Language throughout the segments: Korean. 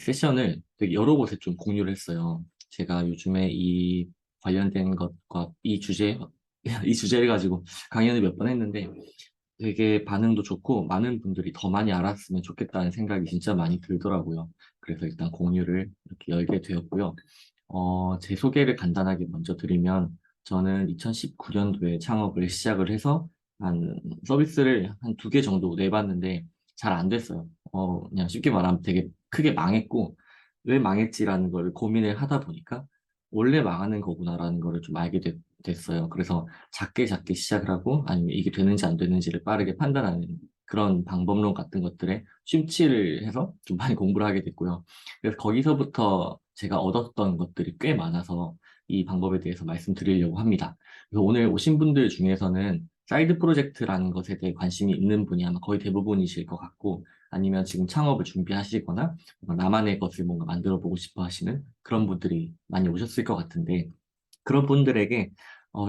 세션을 되게 여러 곳에 좀 공유를 했어요. 제가 요즘에 이 관련된 것과 이 주제, 이 주제를 가지고 강연을 몇 번 했는데 되게 반응도 좋고 많은 분들이 더 많이 알았으면 좋겠다는 생각이 진짜 많이 들더라고요. 그래서 일단 공유를 이렇게 열게 되었고요. 제 소개를 간단하게 먼저 드리면 저는 2019년도에 창업을 시작을 해서 한 서비스를 한 두 개 정도 내봤는데 잘 안 됐어요. 그냥 쉽게 말하면 되게 크게 망했고 왜 망했지라는 걸 고민을 하다 보니까 원래 망하는 거구나라는 거를 좀 알게 됐어요. 그래서 작게 작게 시작을 하고 아니면 이게 되는지 안 되는지를 빠르게 판단하는 그런 방법론 같은 것들에 심취를 해서 좀 많이 공부를 하게 됐고요. 그래서 거기서부터 제가 얻었던 것들이 꽤 많아서 이 방법에 대해서 말씀드리려고 합니다. 그래서 오늘 오신 분들 중에서는 사이드 프로젝트라는 것에 대해 관심이 있는 분이 아마 거의 대부분이실 것 같고 아니면 지금 창업을 준비하시거나 뭔가 나만의 것을 뭔가 만들어 보고 싶어 하시는 그런 분들이 많이 오셨을 것 같은데 그런 분들에게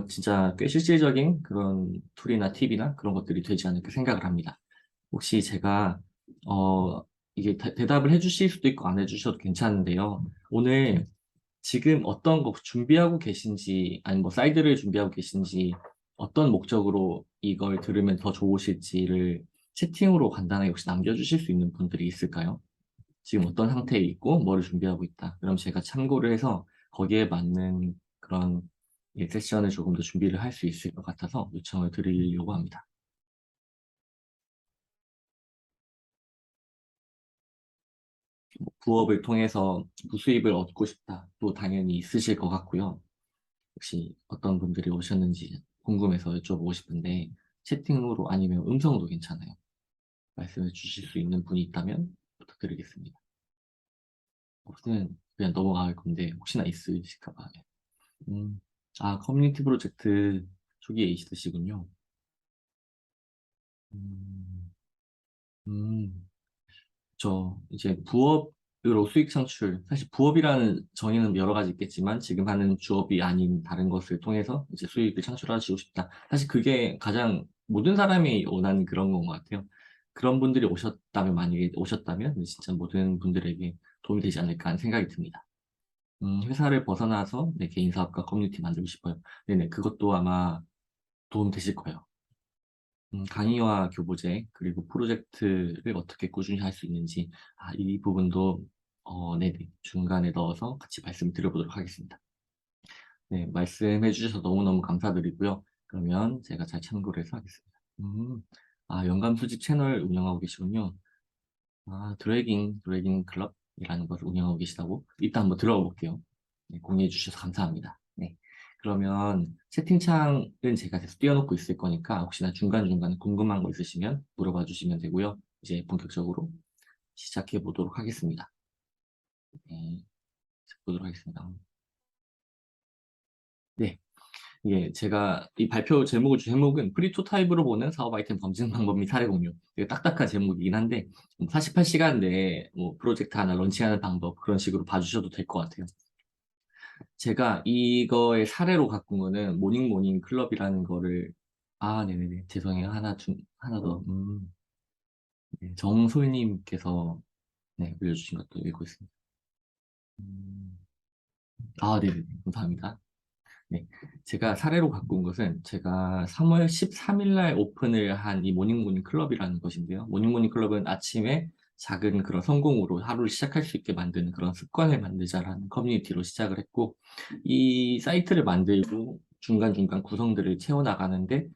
진짜 꽤 실질적인 그런 툴이나 팁이나 그런 것들이 되지 않을까 생각을 합니다. 혹시 제가 이게 대답을 해주실 수도 있고 안 해주셔도 괜찮은데요. 오늘 지금 어떤 거 준비하고 계신지 아니면 뭐 사이드를 준비하고 계신지 어떤 목적으로 이걸 들으면 더 좋으실지를 채팅으로 간단하게 혹시 남겨주실 수 있는 분들이 있을까요? 지금 어떤 상태에 있고 뭐를 준비하고 있다. 그럼 제가 참고를 해서 거기에 맞는 그런 세션을 조금 더 준비를 할 수 있을 것 같아서 요청을 드리려고 합니다. 뭐 부업을 통해서 부수입을 얻고 싶다. 또 당연히 있으실 것 같고요. 혹시 어떤 분들이 오셨는지 궁금해서 여쭤보고 싶은데 채팅으로 아니면 음성도 괜찮아요. 말씀해 주실 수 있는 분이 있다면 부탁드리겠습니다. 없으면 그냥 넘어갈 건데 혹시나 있으실까 봐요. 음, 커뮤니티 프로젝트 초기에 있으시군요. 음, 음, 저 이제 부업으로 수익 창출, 사실 부업이라는 정의는 여러 가지 있겠지만 지금 하는 주업이 아닌 다른 것을 통해서 이제 수익을 창출하시고 싶다. 사실 그게 가장 모든 사람이 원하는 그런 건 것 같아요. 그런 분들이 오셨다면, 만약에 오셨다면 진짜 모든 분들에게 도움이 되지 않을까 하는 생각이 듭니다. 회사를 벗어나서 내 개인 사업과 커뮤니티 만들고 싶어요. 네네, 그것도 아마 도움 되실 거예요. 강의와 교보제, 그리고 프로젝트를 어떻게 꾸준히 할 수 있는지, 이 부분도, 네네, 중간에 넣어서 같이 말씀 드려보도록 하겠습니다. 네, 말씀해 주셔서 너무너무 감사드리고요. 그러면 제가 잘 참고를 해서 하겠습니다. 연감 수집 채널 운영하고 계시군요. 드래깅 클럽이라는 것을 운영하고 계시다고? 일단 한번 들어가 볼게요. 네, 공유해 주셔서 감사합니다. 네. 그러면 채팅창은 제가 계속 띄워놓고 있을 거니까 혹시나 중간중간에 궁금한 거 있으시면 물어봐 주시면 되고요. 이제 본격적으로 시작해 보도록 하겠습니다. 네, 시작해 보도록 하겠습니다. 네. 예, 제가 이 발표 제목을 준 제목은 프리토타입으로 보는 사업 아이템 검증 방법 및 사례 공유. 되게 딱딱한 제목이긴 한데 48시간 내에 뭐 프로젝트 하나 런칭하는 방법 그런 식으로 봐주셔도 될 것 같아요. 제가 이거의 사례로 갖고 온 거는 모닝 클럽이라는 거를 네네네 죄송해요 하나 더 네, 정솔님께서 네, 올려주신 것도 읽고 있습니다. 음, 네네 감사합니다. 네. 제가 사례로 갖고 온 것은 제가 3월 13일 날 오픈을 한 이 모닝 클럽이라는 것인데요. 모닝 클럽은 아침에 작은 그런 성공으로 하루를 시작할 수 있게 만드는 그런 습관을 만들자라는 커뮤니티로 시작을 했고, 이 사이트를 만들고 중간중간 구성들을 채워나가는데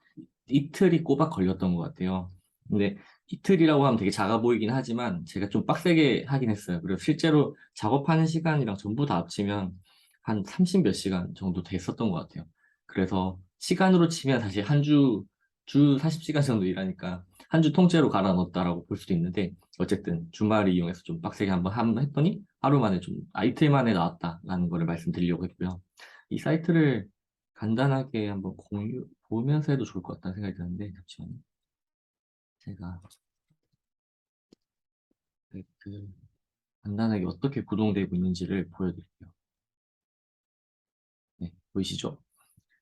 이틀이 꼬박 걸렸던 것 같아요. 근데 이틀이라고 하면 되게 작아 보이긴 하지만 제가 좀 빡세게 하긴 했어요. 그리고 실제로 작업하는 시간이랑 전부 다 합치면 한 30 몇 시간 정도 됐었던 것 같아요. 그래서 시간으로 치면 사실 주 40시간 정도 일하니까 한 주 통째로 갈아 넣었다라고 볼 수도 있는데 어쨌든 주말을 이용해서 좀 빡세게 한번 했더니 하루 만에 이틀 만에 나왔다라는 거를 말씀드리려고 했고요. 이 사이트를 간단하게 한번 공유 보면서 해도 좋을 것 같다는 생각이 드는데 잠시만요. 제가 그 간단하게 어떻게 구동되고 있는지를 보여드릴게요. 네, 보이시죠?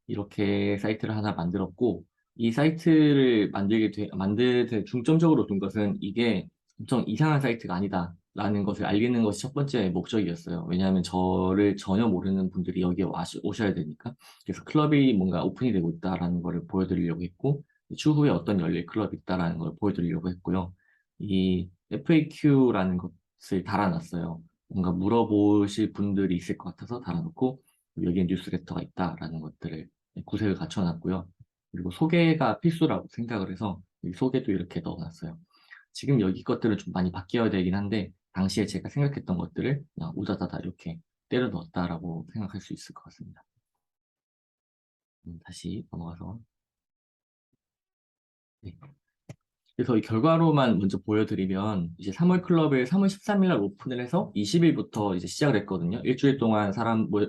이렇게 사이트를 하나 만들었고 이 사이트를 만들게 중점적으로 둔 것은 이게 엄청 이상한 사이트가 아니다. 라는 것을 알리는 것이 첫 번째 목적이었어요. 왜냐하면 저를 전혀 모르는 분들이 여기에 오셔야 되니까. 그래서 클럽이 뭔가 오픈이 되고 있다라는 것을 보여드리려고 했고, 추후에 어떤 열릴 클럽이 있다라는 걸 보여드리려고 했고요. 이 FAQ라는 것을 달아놨어요. 뭔가 물어보실 분들이 있을 것 같아서 달아놓고, 여기에 뉴스레터가 있다라는 것들을 구색을 갖춰놨고요. 그리고 소개가 필수라고 생각을 해서 이 소개도 이렇게 넣어놨어요. 지금 여기 것들은 좀 많이 바뀌어야 되긴 한데 당시에 제가 생각했던 것들을 그냥 우다다다 이렇게 때려 넣었다라고 생각할 수 있을 것 같습니다. 다시 넘어가서 네. 그래서 이 결과로만 먼저 보여드리면 이제 3월 클럽을 3월 13일 날 오픈을 해서 20일부터 이제 시작을 했거든요. 일주일 동안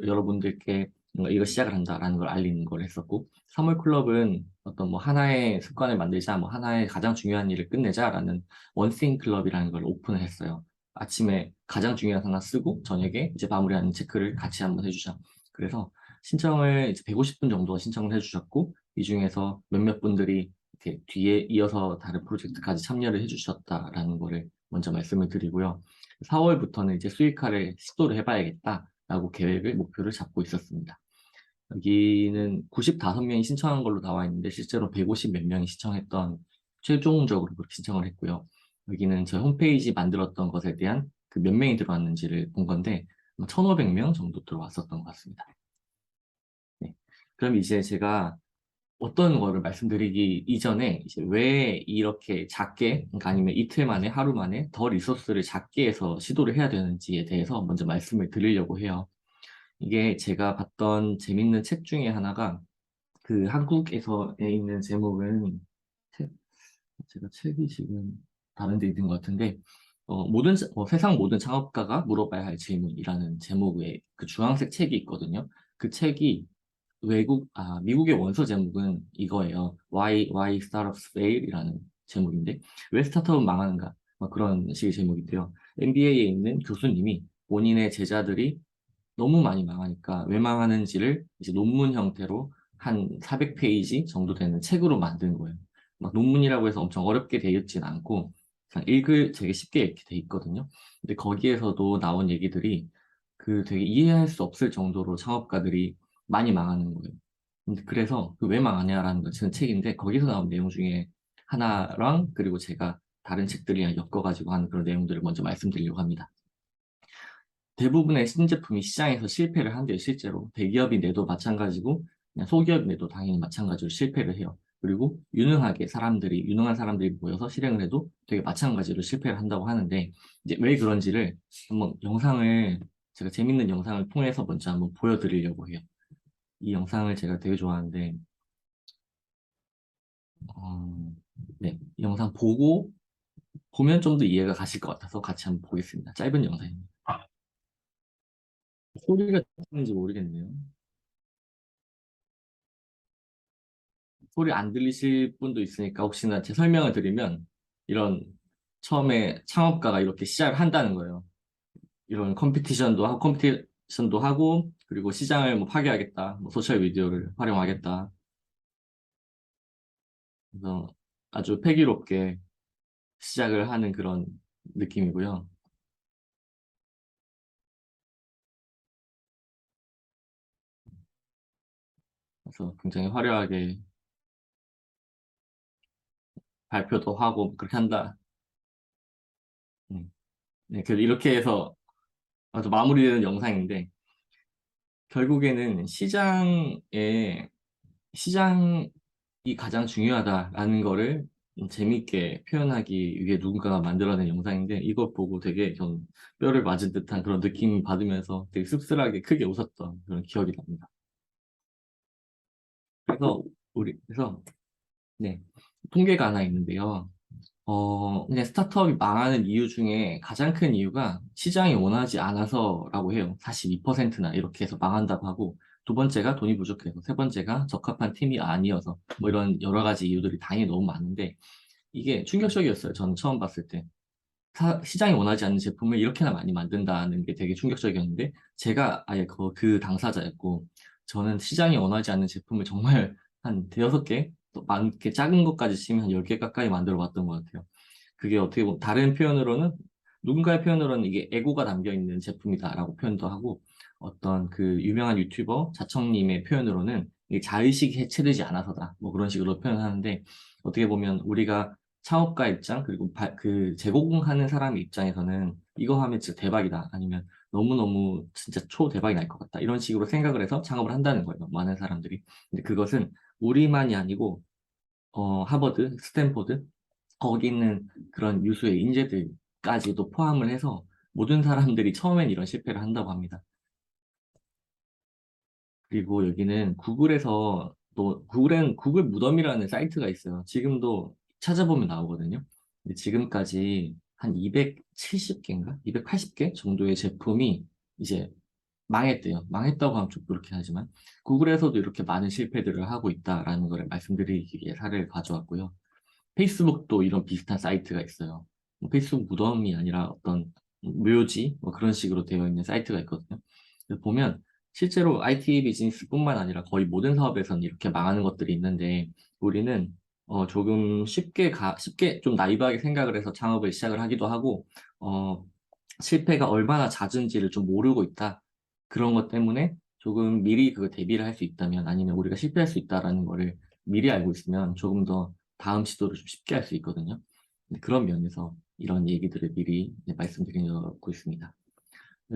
여러분들께 뭔가 이거 시작을 한다라는 걸 알리는 걸 했었고 3월 클럽은 어떤 뭐 하나의 습관을 만들자, 뭐 하나의 가장 중요한 일을 끝내자라는 원스윙 클럽이라는 걸 오픈을 했어요. 아침에 가장 중요한 하나 쓰고 저녁에 이제 마무리하는 체크를 같이 한번 해주자. 그래서 신청을 이제 150분 정도 신청을 해주셨고 이 중에서 몇몇 분들이 이렇게 뒤에 이어서 다른 프로젝트까지 참여를 해주셨다라는 거를 먼저 말씀을 드리고요. 4월부터는 이제 수익화를 시도를 해봐야겠다라고 목표를 잡고 있었습니다. 여기는 95명이 신청한 걸로 나와 있는데 실제로 150 몇 명이 신청했던 최종적으로 그렇게 신청을 했고요. 여기는 저희 홈페이지 만들었던 것에 대한 그 몇 명이 들어왔는지를 본 건데 1,500명 정도 들어왔었던 것 같습니다. 네. 그럼 이제 제가 어떤 거를 말씀드리기 이전에 이제 왜 이렇게 작게, 그러니까 아니면 이틀 만에, 하루 만에 더 리소스를 작게 해서 시도를 해야 되는지에 대해서 먼저 말씀을 드리려고 해요. 이게 제가 봤던 재밌는 책 중에 하나가 그 한국에서 있는 제목은 책, 제가 책이 지금 다른 데 있는 것 같은데 세상 모든 창업가가 물어봐야 할 질문이라는 제목의 그 주황색 책이 있거든요. 그 책이 미국의 원서 제목은 이거예요. Why Startups Fail이라는 제목인데, 왜 스타트업은 망하는가? 막 그런 식의 제목인데요. MBA에 있는 교수님이 본인의 제자들이 너무 많이 망하니까 왜 망하는지를 이제 논문 형태로 한 400페이지 정도 되는 책으로 만든 거예요. 막 논문이라고 해서 엄청 어렵게 되어 있진 않고, 그냥 되게 쉽게 이렇게 돼 있거든요. 근데 거기에서도 나온 얘기들이 그 되게 이해할 수 없을 정도로 창업가들이 많이 망하는 거예요. 근데 그래서 그 왜 망하냐라는 거 제 책인데 거기서 나온 내용 중에 하나랑 그리고 제가 다른 책들이랑 엮어가지고 하는 그런 내용들을 먼저 말씀드리려고 합니다. 대부분의 신제품이 시장에서 실패를 한대요, 실제로. 대기업이 내도 마찬가지고, 그냥 소기업이 내도 당연히 마찬가지로 실패를 해요. 그리고 유능한 사람들이 모여서 실행을 해도 되게 마찬가지로 실패를 한다고 하는데, 이제 왜 그런지를 한번 제가 재밌는 영상을 통해서 먼저 한번 보여드리려고 해요. 이 영상을 제가 되게 좋아하는데, 어, 네, 이 영상 보면 좀 더 이해가 가실 것 같아서 같이 한번 보겠습니다. 짧은 영상입니다. 소리가 들리는지 모르겠네요. 소리 안 들리실 분도 있으니까 혹시나 제 설명을 드리면 이런 처음에 창업가가 이렇게 시작을 한다는 거예요. 이런 컴피티션도 하고 그리고 시장을 뭐 파괴하겠다. 뭐 소셜 미디어를 활용하겠다. 그래서 아주 패기롭게 시작을 하는 그런 느낌이고요. 그래서 굉장히 화려하게 발표도 하고 그렇게 한다. 음. 네, 그래서 이렇게 해서 아주 마무리되는 영상인데 결국에는 시장이 가장 중요하다라는 거를 재밌게 표현하기 위해 누군가가 만들어낸 영상인데 이걸 보고 되게 전 뼈를 맞은 듯한 그런 느낌 받으면서 되게 씁쓸하게 크게 웃었던 그런 기억이 납니다. 그래서 네, 통계가 하나 있는데요. 그냥 스타트업이 망하는 이유 중에 가장 큰 이유가 시장이 원하지 않아서라고 해요. 42%나 이렇게 해서 망한다고 하고, 두 번째가 돈이 부족해서, 세 번째가 적합한 팀이 아니어서, 뭐 이런 여러 가지 이유들이 당연히 너무 많은데, 이게 충격적이었어요. 저는 처음 봤을 때. 시장이 원하지 않는 제품을 이렇게나 많이 만든다는 게 되게 충격적이었는데, 제가 아예 그 당사자였고, 저는 시장이 원하지 않는 제품을 정말 한 대여섯 개, 또 많게 작은 것까지 치면 한 10개 가까이 만들어 봤던 것 같아요. 그게 어떻게 보면 다른 표현으로는 누군가의 표현으로는 이게 에고가 담겨있는 제품이다라고 표현도 하고, 어떤 그 유명한 유튜버 자청님의 표현으로는 이게 자의식이 해체되지 않아서다. 뭐 그런 식으로 표현하는데, 어떻게 보면 우리가 창업가 입장, 그리고 그 제공하는 사람 입장에서는 이거 하면 진짜 대박이다. 아니면 너무너무 진짜 초대박이 날 것 같다. 이런 식으로 생각을 해서 창업을 한다는 거예요. 많은 사람들이. 근데 그것은 우리만이 아니고, 하버드, 스탠포드, 거기 있는 그런 유수의 인재들까지도 포함을 해서 모든 사람들이 처음엔 이런 실패를 한다고 합니다. 그리고 여기는 구글에서 또 구글엔 구글 무덤이라는 사이트가 있어요. 지금도 찾아보면 나오거든요. 근데 지금까지 한 270개인가? 280개 정도의 제품이 이제 망했대요. 망했다고 하면 좀 그렇긴 하지만 구글에서도 이렇게 많은 실패들을 하고 있다라는 걸 말씀드리기 위해 사례를 가져왔고요. 페이스북도 이런 비슷한 사이트가 있어요. 뭐 페이스북 무덤이 아니라 어떤 묘지 뭐 그런 식으로 되어 있는 사이트가 있거든요. 그래서 보면 실제로 IT 비즈니스뿐만 아니라 거의 모든 사업에서는 이렇게 망하는 것들이 있는데 우리는 조금 쉽게 좀 나이브하게 생각을 해서 창업을 시작을 하기도 하고 어, 실패가 얼마나 잦은지를 좀 모르고 있다. 그런 것 때문에 조금 미리 그 대비를 할 수 있다면 아니면 우리가 실패할 수 있다라는 거를 미리 알고 있으면 조금 더 다음 시도를 좀 쉽게 할 수 있거든요. 그런 면에서 이런 얘기들을 미리 이제 말씀드리고 있습니다.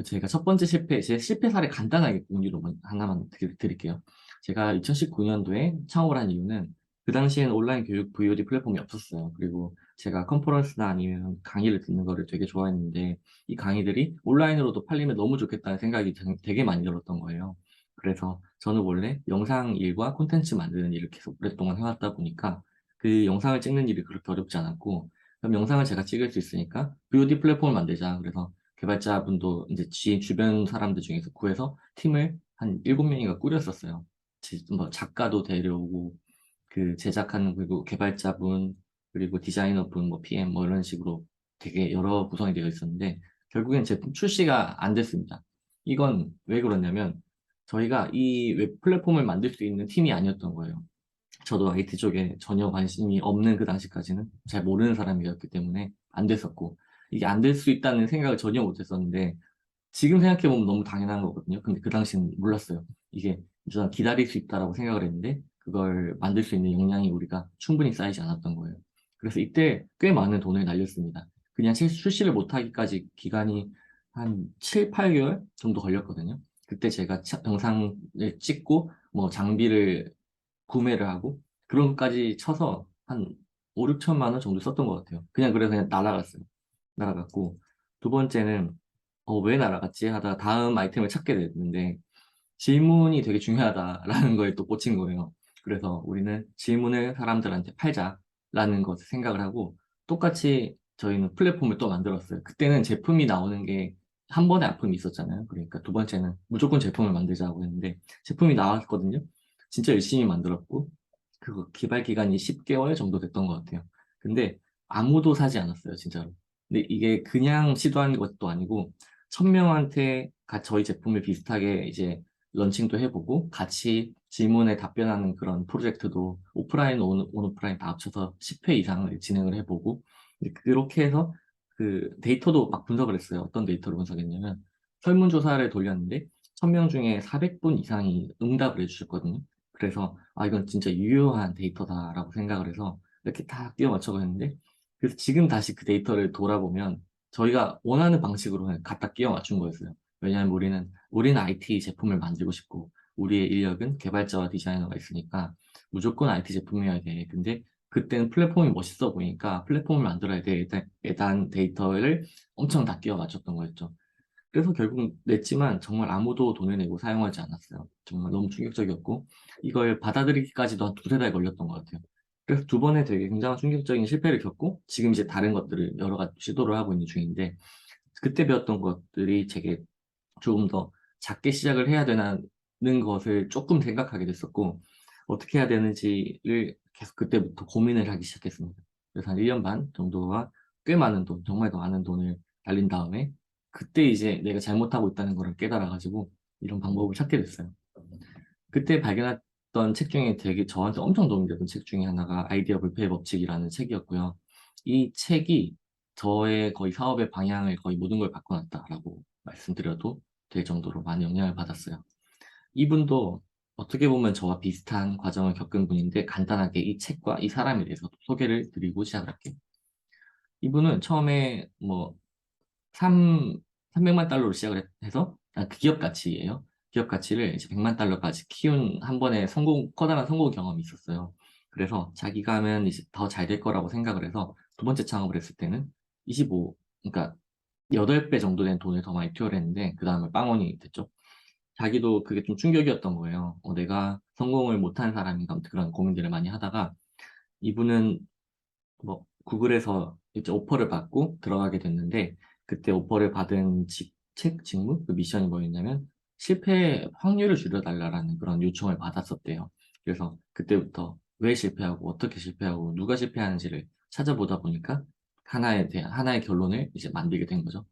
제가 첫 번째 제 실패 사례 간단하게 공유로 하나만 드릴게요. 제가 2019년도에 창업을 한 이유는 그 당시엔 온라인 교육 VOD 플랫폼이 없었어요. 그리고 제가 컨퍼런스나 아니면 강의를 듣는 거를 되게 좋아했는데 이 강의들이 온라인으로도 팔리면 너무 좋겠다는 생각이 되게 많이 들었던 거예요. 그래서 저는 원래 영상 일과 콘텐츠 만드는 일을 계속 오랫동안 해왔다 보니까 그 영상을 찍는 일이 그렇게 어렵지 않았고 그럼 영상을 제가 찍을 수 있으니까 VOD 플랫폼을 만들자. 그래서 개발자분도 이제 주변 사람들 중에서 구해서 팀을 한 7명인가 꾸렸었어요. 뭐 작가도 데려오고 그 제작하는 그리고 개발자분 그리고 디자이너분 뭐 PM 뭐 이런 식으로 되게 여러 구성이 되어 있었는데 결국엔 제품 출시가 안 됐습니다. 이건 왜 그러냐면 저희가 이 웹 플랫폼을 만들 수 있는 팀이 아니었던 거예요. 저도 IT 쪽에 전혀 관심이 없는 그 당시까지는 잘 모르는 사람이었기 때문에 안 됐었고 이게 안 될 수 있다는 생각을 전혀 못 했었는데 지금 생각해보면 너무 당연한 거거든요. 근데 그 당시는 몰랐어요. 이게 일단 기다릴 수 있다라고 생각을 했는데 그걸 만들 수 있는 역량이 우리가 충분히 쌓이지 않았던 거예요. 그래서 이때 꽤 많은 돈을 날렸습니다. 그냥 출시를 못하기까지 기간이 한 7, 8개월 정도 걸렸거든요. 그때 제가 영상을 찍고 뭐 장비를 구매를 하고 그런 것까지 쳐서 한 5, 6천만 원 정도 썼던 것 같아요. 그냥 그래서 그냥 날아갔어요. 날아갔고 두 번째는 왜 날아갔지 하다가 다음 아이템을 찾게 됐는데 질문이 되게 중요하다라는 거에 또 꽂힌 거예요. 그래서 우리는 질문을 사람들한테 팔자라는 것을 생각을 하고 똑같이 저희는 플랫폼을 또 만들었어요. 그때는 제품이 나오는 게 한 번에 아픔이 있었잖아요. 그러니까 두 번째는 무조건 제품을 만들자고 했는데 제품이 나왔거든요. 진짜 열심히 만들었고 그 개발 기간이 10개월 정도 됐던 것 같아요. 근데 아무도 사지 않았어요, 진짜로. 근데 이게 그냥 시도한 것도 아니고 1,000명한테 저희 제품을 비슷하게 이제 런칭도 해보고 같이 질문에 답변하는 그런 프로젝트도 오프라인, 온오프라인 다 합쳐서 10회 이상을 진행을 해보고 이제 그렇게 해서 그 데이터도 막 분석을 했어요. 어떤 데이터를 분석했냐면 설문조사를 돌렸는데 1,000명 중에 400분 이상이 응답을 해주셨거든요. 그래서 이건 진짜 유효한 데이터다라고 생각을 해서 이렇게 다 끼워 맞춰가 했는데 그래서 지금 다시 그 데이터를 돌아보면 저희가 원하는 방식으로 그냥 갖다 끼워 맞춘 거였어요. 왜냐하면 우리는 IT 제품을 만들고 싶고 우리의 인력은 개발자와 디자이너가 있으니까 무조건 IT 제품이어야 돼. 근데 그때는 플랫폼이 멋있어 보이니까 플랫폼을 만들어야 돼. 일단 데이터를 엄청 다 끼워 맞췄던 거였죠. 그래서 결국 냈지만 정말 아무도 돈을 내고 사용하지 않았어요. 정말 너무 충격적이었고 이걸 받아들이기까지도 한 두세 달 걸렸던 것 같아요. 그래서 두 번에 되게 굉장한 충격적인 실패를 겪고 지금 이제 다른 것들을 여러 가지 시도를 하고 있는 중인데 그때 배웠던 것들이 제게 조금 더 작게 시작을 해야 되는 것을 조금 생각하게 됐었고 어떻게 해야 되는지를 계속 그때부터 고민을 하기 시작했습니다. 그래서 한 1년 반 정도가 꽤 많은 돈, 정말 더 많은 돈을 날린 다음에 그때 이제 내가 잘못하고 있다는 걸 깨달아가지고 이런 방법을 찾게 됐어요. 그때 발견했던 책 중에 되게 저한테 엄청 도움이 됐던 책 중에 하나가 아이디어 불패의 법칙이라는 책이었고요. 이 책이 저의 거의 사업의 방향을 거의 모든 걸 바꿔놨다라고 말씀드려도 될 정도로 많이 영향을 받았어요. 이분도 어떻게 보면 저와 비슷한 과정을 겪은 분인데 간단하게 이 책과 이 사람에 대해서 소개를 드리고 시작할게요. 이분은 처음에 뭐 3, 300만 달러로 시작을 해서 그 기업 가치예요. 기업 가치를 이제 100만 달러까지 키운 한 번의 커다란 성공 경험이 있었어요. 그래서 자기가 하면 이제 더 잘 될 거라고 생각을 해서 두 번째 창업을 했을 때는 25, 그러니까 8배 정도 된 돈을 더 많이 투여를 했는데 그 다음에 빵원이 됐죠. 자기도 그게 좀 충격이었던 거예요. 내가 성공을 못한 사람인가 아무튼 그런 고민들을 많이 하다가 이분은 뭐 구글에서 이제 오퍼를 받고 들어가게 됐는데 그때 오퍼를 받은 직무, 그 미션이 뭐였냐면 실패 확률을 줄여달라는 그런 요청을 받았었대요. 그래서 그때부터 왜 실패하고 어떻게 실패하고 누가 실패하는지를 찾아보다 보니까 하나의 결론을 이제 만들게 된 거죠.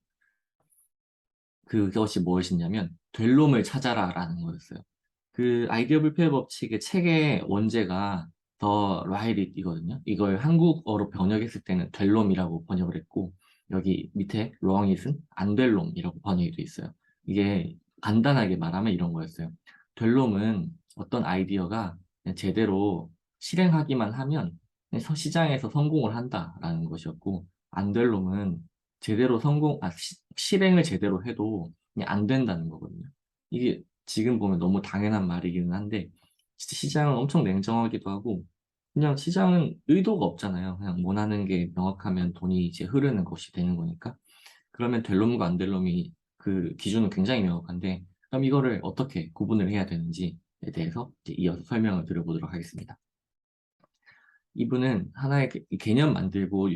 그것이 무엇이냐면 될 놈을 찾아라라는 거였어요. 그 아이디어 불패 법칙의 책의 원제가 더 라이릿이거든요. 이걸 한국어로 번역했을 때는 될 놈이라고 번역을 했고 여기 밑에 wrongit은 안 될 놈이라고 번역이 돼 있어요. 이게 간단하게 말하면 이런 거였어요. 될 놈은 어떤 아이디어가 그냥 제대로 실행하기만 하면 그냥 시장에서 성공을 한다라는 것이었고 안 될 놈은 실행을 제대로 해도 그냥 안 된다는 거거든요. 이게 지금 보면 너무 당연한 말이기는 한데, 진짜 시장은 엄청 냉정하기도 하고, 그냥 시장은 의도가 없잖아요. 그냥 원하는 게 명확하면 돈이 이제 흐르는 것이 되는 거니까. 그러면 될 놈과 안 될 놈이 그 기준은 굉장히 명확한데, 그럼 이거를 어떻게 구분을 해야 되는지에 대해서 이제 이어서 설명을 드려보도록 하겠습니다. 이분은 하나의 개념 만들고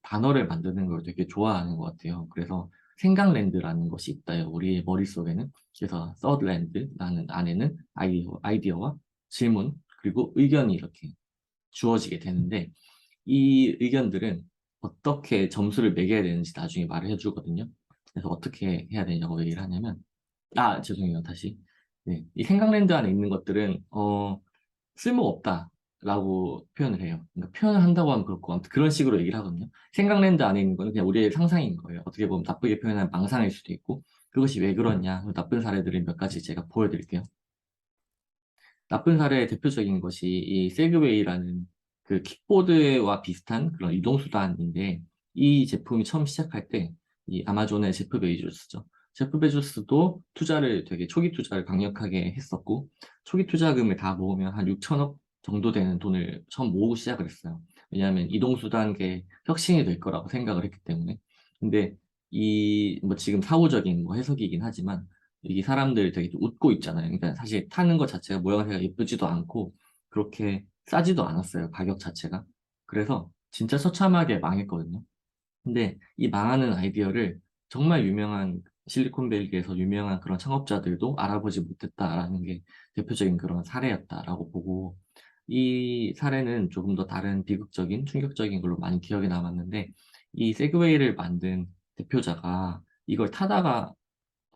단어를 만드는 걸 되게 좋아하는 것 같아요. 그래서 생각랜드라는 것이 있다요. 우리의 머릿속에는. 그래서 서드랜드라는 안에는 아이디어와 질문, 그리고 의견이 이렇게 주어지게 되는데 이 의견들은 어떻게 점수를 매겨야 되는지 나중에 말을 해주거든요. 그래서 어떻게 해야 되냐고 얘기를 하냐면 죄송해요. 다시. 네, 이 생각랜드 안에 있는 것들은 쓸모없다라고 표현을 해요. 그러니까 표현을 한다고 하면 그렇고 아무튼 그런 식으로 얘기를 하거든요. 생각랜드 안에 있는 거는 그냥 우리의 상상인 거예요. 어떻게 보면 나쁘게 표현하면 망상일 수도 있고 그것이 왜 그러냐 나쁜 사례들을 몇 가지 제가 보여드릴게요. 나쁜 사례의 대표적인 것이 이 세그웨이라는 그 킥보드와 비슷한 그런 이동수단인데 이 제품이 처음 시작할 때 이 아마존의 제프 베이조스죠. 제프 베조스도 되게 초기 투자를 강력하게 했었고 초기 투자금을 다 모으면 한 6천억 정도 되는 돈을 처음 모으고 시작을 했어요. 왜냐하면 이동수단계 혁신이 될 거라고 생각을 했기 때문에. 근데 이 뭐 지금 사후적인 뭐 해석이긴 하지만 이 사람들 되게 좀 웃고 있잖아요. 그러니까 사실 타는 것 자체가 모양새가 예쁘지도 않고 그렇게 싸지도 않았어요. 가격 자체가. 그래서 진짜 처참하게 망했거든요. 근데 이 망하는 아이디어를 정말 유명한 실리콘밸리에서 유명한 그런 창업자들도 알아보지 못했다라는 게 대표적인 그런 사례였다라고 보고 이 사례는 조금 더 다른 비극적인 충격적인 걸로 많이 기억에 남았는데 이 세그웨이를 만든 대표자가 이걸 타다가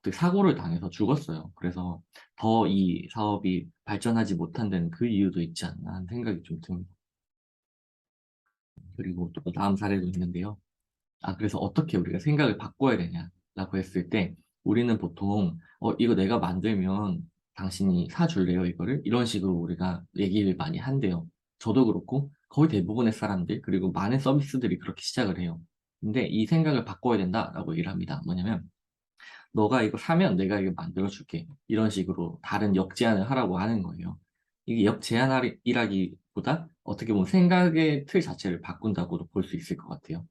그 사고를 당해서 죽었어요. 그래서 더 이 사업이 발전하지 못한 데는 그 이유도 있지 않나 하는 생각이 좀 듭니다. 그리고 또 다음 사례도 있는데요. 그래서 어떻게 우리가 생각을 바꿔야 되냐라고 했을 때 우리는 보통 이거 내가 만들면 당신이 사줄래요, 이거를? 이런 식으로 우리가 얘기를 많이 한대요. 저도 그렇고 거의 대부분의 사람들 그리고 많은 서비스들이 그렇게 시작을 해요. 근데 이 생각을 바꿔야 된다라고 얘기를 합니다. 뭐냐면 너가 이거 사면 내가 이거 만들어줄게. 이런 식으로 다른 역제안을 하라고 하는 거예요. 이게 역제안이라기보다 어떻게 보면 생각의 틀 자체를 바꾼다고도 볼 수 있을 것 같아요.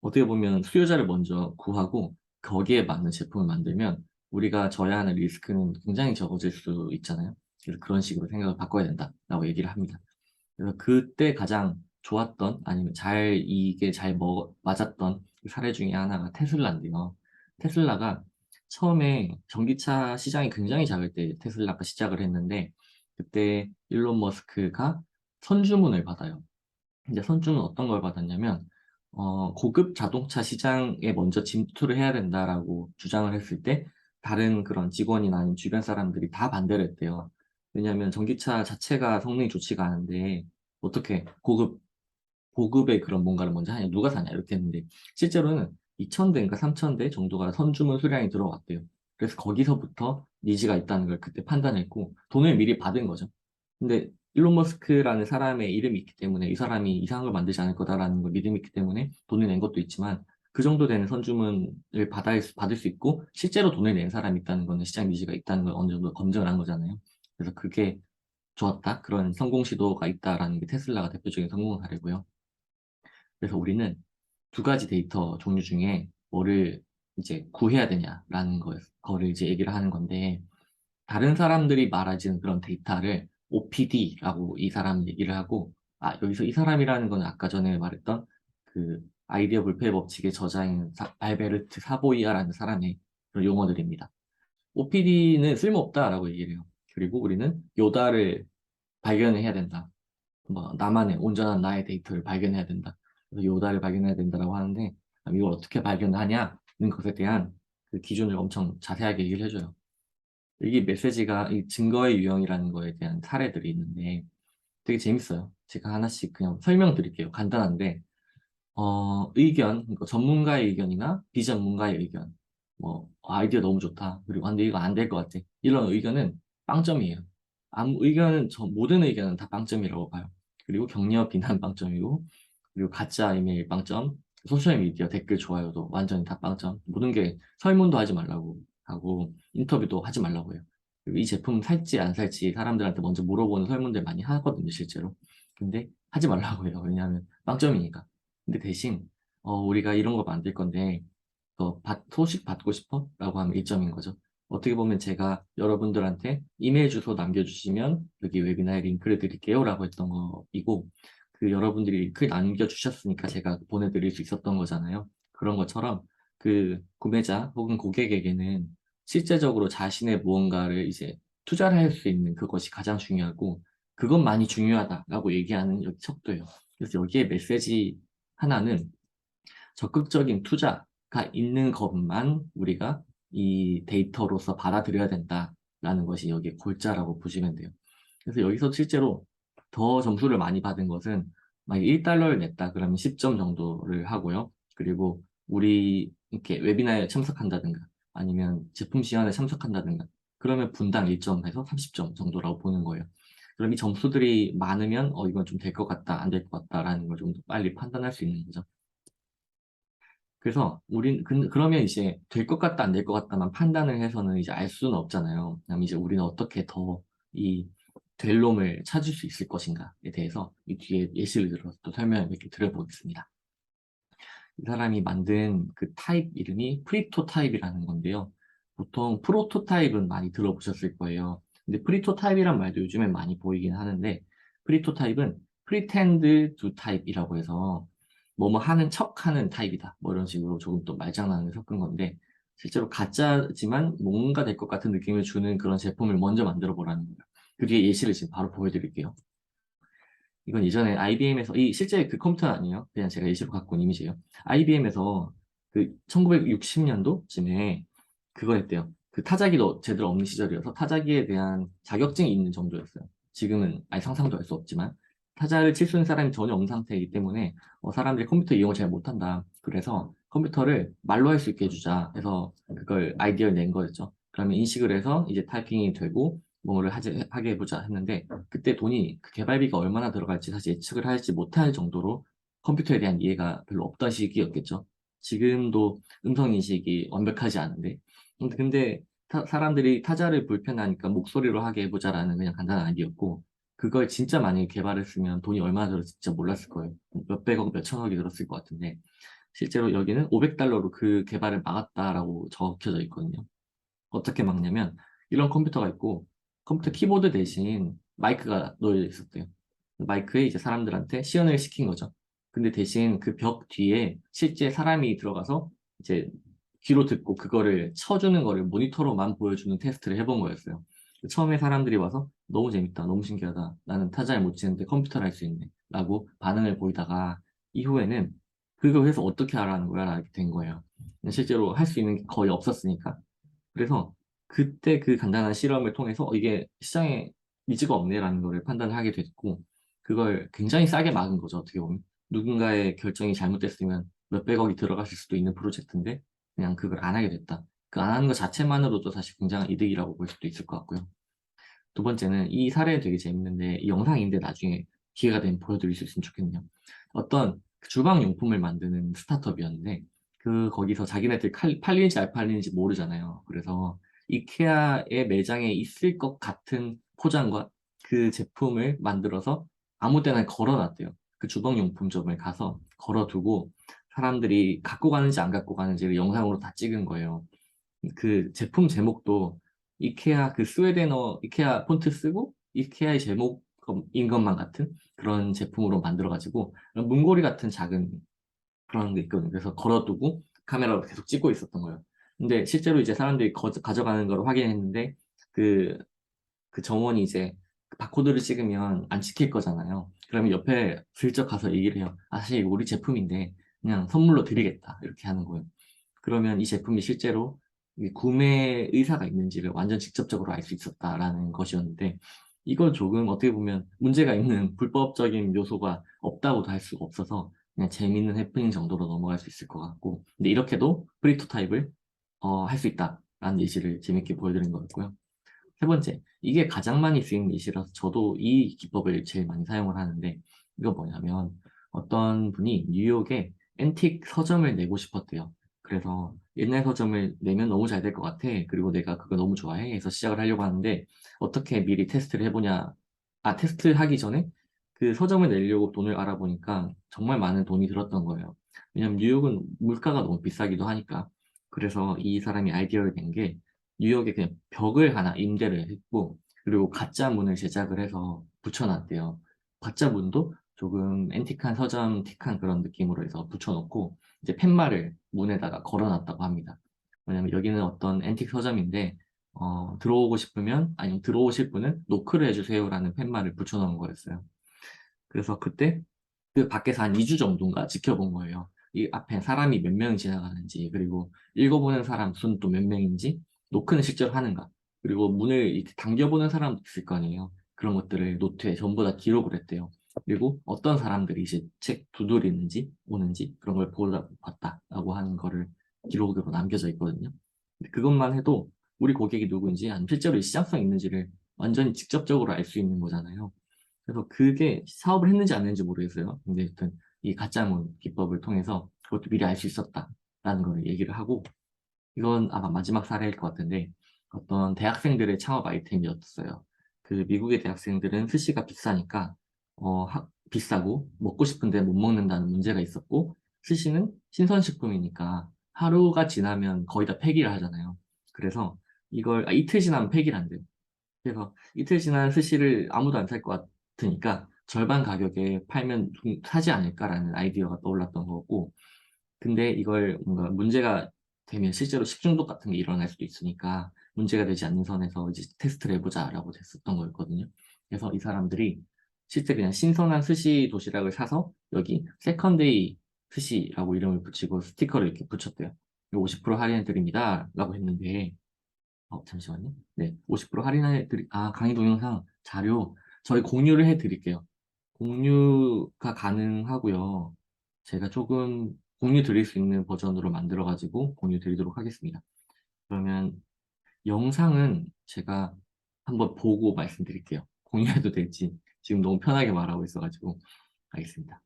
어떻게 보면 수요자를 먼저 구하고 거기에 맞는 제품을 만들면 우리가 져야 하는 리스크는 굉장히 적어질 수 있잖아요. 그래서 그런 식으로 생각을 바꿔야 된다라고 얘기를 합니다. 그래서 그때 가장 좋았던 아니면 이게 잘 맞았던 그 사례 중에 하나가 테슬라인데요. 테슬라가 처음에 전기차 시장이 굉장히 작을 때 테슬라가 시작을 했는데 그때 일론 머스크가 선주문을 받아요. 근데 선주는 어떤 걸 받았냐면 고급 자동차 시장에 먼저 진출을 해야 된다라고 주장을 했을 때 다른 그런 직원이나 아니면 주변 사람들이 다 반대를 했대요. 왜냐하면 전기차 자체가 성능이 좋지가 않은데 어떻게 고급 보급의 그런 뭔가를 먼저 하냐, 누가 사냐 이렇게 했는데 실제로는 2,000대인가 3,000대 정도가 선주문 수량이 들어왔대요. 그래서 거기서부터 니즈가 있다는 걸 그때 판단했고 돈을 미리 받은 거죠. 근데 일론 머스크라는 사람의 이름이 있기 때문에 이 사람이 이상한 걸 만들지 않을 거다라는 걸 믿음이 있기 때문에 돈을 낸 것도 있지만 그 정도 되는 선주문을 받을 수 있고 실제로 돈을 낸 사람이 있다는 거는 시장 니즈가 있다는 걸 어느 정도 검증을 한 거잖아요. 그래서 그게 좋았다. 그런 성공 시도가 있다라는 게 테슬라가 대표적인 성공 사례고요. 그래서 우리는 두 가지 데이터 종류 중에 뭐를 이제 구해야 되냐라는 거를 이제 얘기를 하는 건데 다른 사람들이 말하지는 그런 데이터를 OPD라고 이 사람 얘기를 하고 여기서 이 사람이라는 건 아까 전에 말했던 그 아이디어 불패 법칙의 저자인 알베르트 사보이아라는 사람의 그런 용어들입니다. OPD는 쓸모없다라고 얘기를 해요. 그리고 우리는 요다를 발견을 해야 된다. 뭐 나만의 온전한 나의 데이터를 발견해야 된다. 그래서 요다를 발견해야 된다라고 하는데 이걸 어떻게 발견하냐는 것에 대한 그 기준을 엄청 자세하게 얘기를 해줘요. 이게 메시지가 이 증거의 유형이라는 거에 대한 사례들이 있는데 되게 재밌어요. 제가 하나씩 그냥 설명드릴게요. 간단한데 의견, 그러니까 전문가의 의견이나 비전문가의 의견, 뭐, 아이디어 너무 좋다. 그리고 근데 이거 안 될 것 같아. 이런 의견은 빵점이에요. 아무 의견은, 모든 의견은 다 빵점이라고 봐요. 그리고 격려 비난 빵점이고, 그리고 가짜 이메일 빵점, 소셜미디어 댓글 좋아요도 완전히 다 빵점. 모든 게 설문도 하지 말라고 하고, 인터뷰도 하지 말라고 해요. 그리고 이 제품 살지 안 살지 사람들한테 먼저 물어보는 설문들 많이 하거든요, 실제로. 근데 하지 말라고 해요. 왜냐하면 빵점이니까. 근데 대신 우리가 이런 거 만들 건데 소식 받고 싶어? 라고 하면 1점인 거죠. 어떻게 보면 제가 여러분들한테 이메일 주소 남겨주시면 여기 웨비나에 링크를 드릴게요 라고 했던 거이고 그 여러분들이 링크 남겨주셨으니까 제가 보내드릴 수 있었던 거잖아요. 그런 것처럼 그 구매자 혹은 고객에게는 실제적으로 자신의 무언가를 이제 투자를 할 수 있는 그것이 가장 중요하고 그것만이 중요하다라고 얘기하는 여기 척도예요. 그래서 여기에 메시지 하나는 적극적인 투자가 있는 것만 우리가 이 데이터로서 받아들여야 된다라는 것이 여기에 골자라고 보시면 돼요. 그래서 여기서 실제로 더 점수를 많이 받은 것은 만약 1달러를 냈다 그러면 10점 정도를 하고요. 그리고 우리 이렇게 웨비나에 참석한다든가 아니면 제품 시연에 참석한다든가 그러면 분당 1점에서 30점 정도라고 보는 거예요. 그럼 이 점수들이 많으면 이건 좀 될 것 같다, 안 될 것 같다라는 걸 좀 더 빨리 판단할 수 있는 거죠. 그래서 그러면 이제 될 것 같다, 안 될 것 같다만 판단을 해서는 이제 알 수는 없잖아요. 그럼 이제 우리는 어떻게 더 이 될 놈을 찾을 수 있을 것인가에 대해서 이 뒤에 예시를 들어서 또 설명을 몇 개 드려보겠습니다. 이 사람이 만든 그 타입 이름이 프리토타입이라는 건데요. 보통 프로토타입은 많이 들어보셨을 거예요. 근데 프리토타입이란 말도 요즘엔 많이 보이긴 하는데 프리토타입은 pretend to type이라고 해서 뭐뭐 하는 척 하는 타입이다. 뭐 이런 식으로 조금 또 말장난을 섞은 건데 실제로 가짜지만 뭔가 될 것 같은 느낌을 주는 그런 제품을 먼저 만들어 보라는 거예요. 그 뒤에 예시를 지금 바로 보여드릴게요. 이건 예전에 IBM에서 실제 그 컴퓨터는 아니에요. 그냥 제가 예시로 갖고 온 이미지예요. IBM에서 그 1960년도쯤에 그거 했대요. 그 타자기도 제대로 없는 시절이어서 타자기에 대한 자격증이 있는 정도였어요. 지금은 아예 상상도 할 수 없지만 타자를 칠 수 있는 사람이 전혀 없는 상태이기 때문에 사람들이 컴퓨터 이용을 잘 못한다. 그래서 컴퓨터를 말로 할 수 있게 해주자 해서 그걸 아이디어를 낸 거였죠. 그러면 인식을 해서 이제 타이핑이 되고 뭐를 하게 해보자 했는데 그때 돈이 그 개발비가 얼마나 들어갈지 사실 예측을 하지 못할 정도로 컴퓨터에 대한 이해가 별로 없던 시기였겠죠. 지금도 음성 인식이 완벽하지 않은데 근데 사람들이 타자를 불편하니까 목소리로 하게 해보자라는 그냥 간단한 아이디어였고 그걸 진짜 많이 개발했으면 돈이 얼마나 들었을지 진짜 몰랐을 거예요. 몇백억, 몇천억이 들었을 것 같은데 실제로 여기는 500달러로 그 개발을 막았다라고 적혀져 있거든요. 어떻게 막냐면 이런 컴퓨터가 있고 컴퓨터 키보드 대신 마이크가 놓여 있었대요. 마이크에 이제 사람들한테 시연을 시킨 거죠. 근데 대신 그 벽 뒤에 실제 사람이 들어가서 이제 귀로 듣고 그거를 쳐주는 거를 모니터로만 보여주는 테스트를 해본 거였어요. 처음에 사람들이 와서 너무 재밌다, 너무 신기하다. 나는 타자를 못 치는데 컴퓨터를 할 수 있네. 라고 반응을 보이다가 이후에는 그걸 해서 어떻게 하라는 거야? 라게 된 거예요. 실제로 할 수 있는 게 거의 없었으니까. 그래서 그때 그 간단한 실험을 통해서 이게 시장에 니즈가 없네라는 거를 판단을 하게 됐고 그걸 굉장히 싸게 막은 거죠. 어떻게 보면 누군가의 결정이 잘못됐으면 몇백억이 들어갔을 수도 있는 프로젝트인데 그냥 그걸 안 하게 됐다. 그 안 하는 것 자체만으로도 사실 굉장한 이득이라고 볼 수도 있을 것 같고요. 두 번째는 이 사례는 되게 재밌는데 이 영상인데 나중에 기회가 되면 보여드릴 수 있으면 좋겠네요. 어떤 주방 용품을 만드는 스타트업이었는데 거기서 자기네들 팔리는지 안 팔리는지 모르잖아요. 그래서 이케아의 매장에 있을 것 같은 포장과 그 제품을 만들어서 아무 데나 걸어놨대요. 그 주방용품점을 가서 걸어두고 사람들이 갖고 가는지 안 갖고 가는지를 영상으로 다 찍은 거예요. 그 제품 제목도 이케아 그 스웨덴어 이케아 폰트 쓰고 이케아의 제목인 것만 같은 그런 제품으로 만들어가지고 문고리 같은 작은 그런 게 있거든요. 그래서 걸어두고 카메라로 계속 찍고 있었던 거예요. 근데 실제로 이제 사람들이 가져가는 걸 확인했는데 그, 그 정원이 이제 그 바코드를 찍으면 안 찍힐 거잖아요. 그러면 옆에 슬쩍 가서 얘기를 해요. 아, 사실 이거 우리 제품인데 그냥 선물로 드리겠다. 이렇게 하는 거예요. 그러면 이 제품이 실제로 이 구매 의사가 있는지를 완전 직접적으로 알 수 있었다라는 것이었는데 이건 조금 어떻게 보면 문제가 있는 불법적인 요소가 없다고도 할 수가 없어서 그냥 재밌는 해프닝 정도로 넘어갈 수 있을 것 같고 근데 이렇게도 프리토타입을 할 수 있다라는 예시를 재밌게 보여드린 거였고요. 세 번째, 이게 가장 많이 쓰이는 예시라서 저도 이 기법을 제일 많이 사용을 하는데 이거 뭐냐면 어떤 분이 뉴욕에 앤틱 서점을 내고 싶었대요. 그래서 옛날 서점을 내면 너무 잘 될 것 같아. 그리고 내가 그거 너무 좋아해. 해서 시작을 하려고 하는데 어떻게 미리 테스트를 해보냐. 아, 테스트를 하기 전에 그 서점을 내려고 돈을 알아보니까 정말 많은 돈이 들었던 거예요. 왜냐면 뉴욕은 물가가 너무 비싸기도 하니까. 그래서 이 사람이 아이디어를 낸 게 뉴욕에 그냥 벽을 하나 임대를 했고 그리고 가짜 문을 제작을 해서 붙여놨대요. 가짜 문도 조금 앤틱한 서점틱한 그런 느낌으로 해서 붙여놓고 이제 팻말을 문에다가 걸어놨다고 합니다. 왜냐면 여기는 어떤 앤틱 서점인데 들어오고 싶으면 아니면 들어오실 분은 노크를 해주세요라는 팻말을 붙여놓은 거였어요. 그래서 그때 그 밖에서 한 2주 정도인가 지켜본 거예요. 이 앞에 사람이 몇 명 지나가는지, 그리고 읽어보는 사람 수는 또 몇 명인지, 노크는 실제로 하는가, 그리고 문을 이렇게 당겨보는 사람도 있을 거 아니에요. 그런 것들을 노트에 전부 다 기록을 했대요. 그리고 어떤 사람들이 이제 책 두드리는지, 오는지, 그런 걸 보다 봤다라고 하는 거를 기록으로 남겨져 있거든요. 근데 그것만 해도 우리 고객이 누구인지, 아니면 실제로 이 시장성 있는지를 완전히 직접적으로 알 수 있는 거잖아요. 그래서 그게 사업을 했는지 안 했는지 모르겠어요. 근데 일단 이 가짜문 기법을 통해서 그것도 미리 알 수 있었다라는 걸 얘기를 하고 이건 아마 마지막 사례일 것 같은데 어떤 대학생들의 창업 아이템이었어요. 그 미국의 대학생들은 스시가 비싸니까 비싸고 먹고 싶은데 못 먹는다는 문제가 있었고 스시는 신선식품이니까 하루가 지나면 거의 다 폐기를 하잖아요. 그래서 이틀 지나면 폐기를 한대요. 그래서 이틀 지난 스시를 아무도 안 살 것 같으니까 절반 가격에 팔면 좀 사지 않을까라는 아이디어가 떠올랐던 거고, 근데 이걸 뭔가 문제가 되면 실제로 식중독 같은 게 일어날 수도 있으니까 문제가 되지 않는 선에서 이제 테스트를 해보자라고 됐었던 거였거든요. 그래서 이 사람들이 실제 그냥 신선한 스시 도시락을 사서 여기 세컨데이 스시라고 이름을 붙이고 스티커를 이렇게 붙였대요. 50% 할인해 드립니다. 라고 했는데 잠시만요. 네, 50% 할인해 강의 동영상 자료 저희 공유를 해 드릴게요. 공유가 가능하고요. 제가 조금 공유 드릴 수 있는 버전으로 만들어 가지고 공유 드리도록 하겠습니다. 그러면 영상은 제가 한번 보고 말씀드릴게요. 공유해도 될지 지금 너무 편하게 말하고 있어가지고 알겠습니다.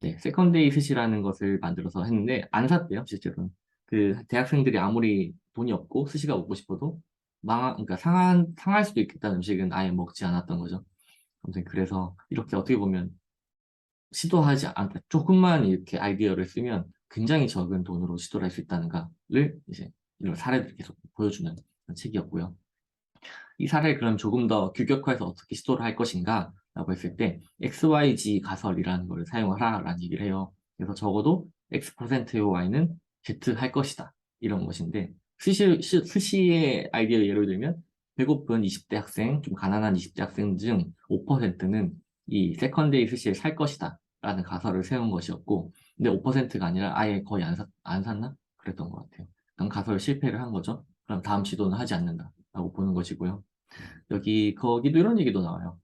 네, 세컨데이 스시라는 것을 만들어서 했는데 안 샀대요, 실제로는. 그 대학생들이 아무리 돈이 없고 스시가 먹고 싶어도 그러니까 상할 수도 있겠다는 음식은 아예 먹지 않았던 거죠. 아무튼 그래서 이렇게 어떻게 보면 시도하지 않다 조금만 이렇게 아이디어를 쓰면 굉장히 적은 돈으로 시도를 할 수 있다는가를 이제 이런 사례들을 계속 보여주는 그런 책이었고요. 이 사례를 그럼 조금 더 규격화해서 어떻게 시도를 할 것인가 라고 했을 때 XYZ 가설이라는 걸 사용하라라는 얘기를 해요. 그래서 적어도 X%의 Y는 Z 할 것이다. 이런 것인데 스시의 아이디어 예를 들면 배고픈 20대 학생, 좀 가난한 20대 학생 중 5%는 이 세컨데이 스시를 살 것이다. 라는 가설을 세운 것이었고 근데 5%가 아니라 아예 거의 안 샀나? 그랬던 것 같아요. 그럼 가설 실패를 한 거죠. 그럼 다음 시도는 하지 않는다. 라고 보는 것이고요. 거기도 이런 얘기도 나와요.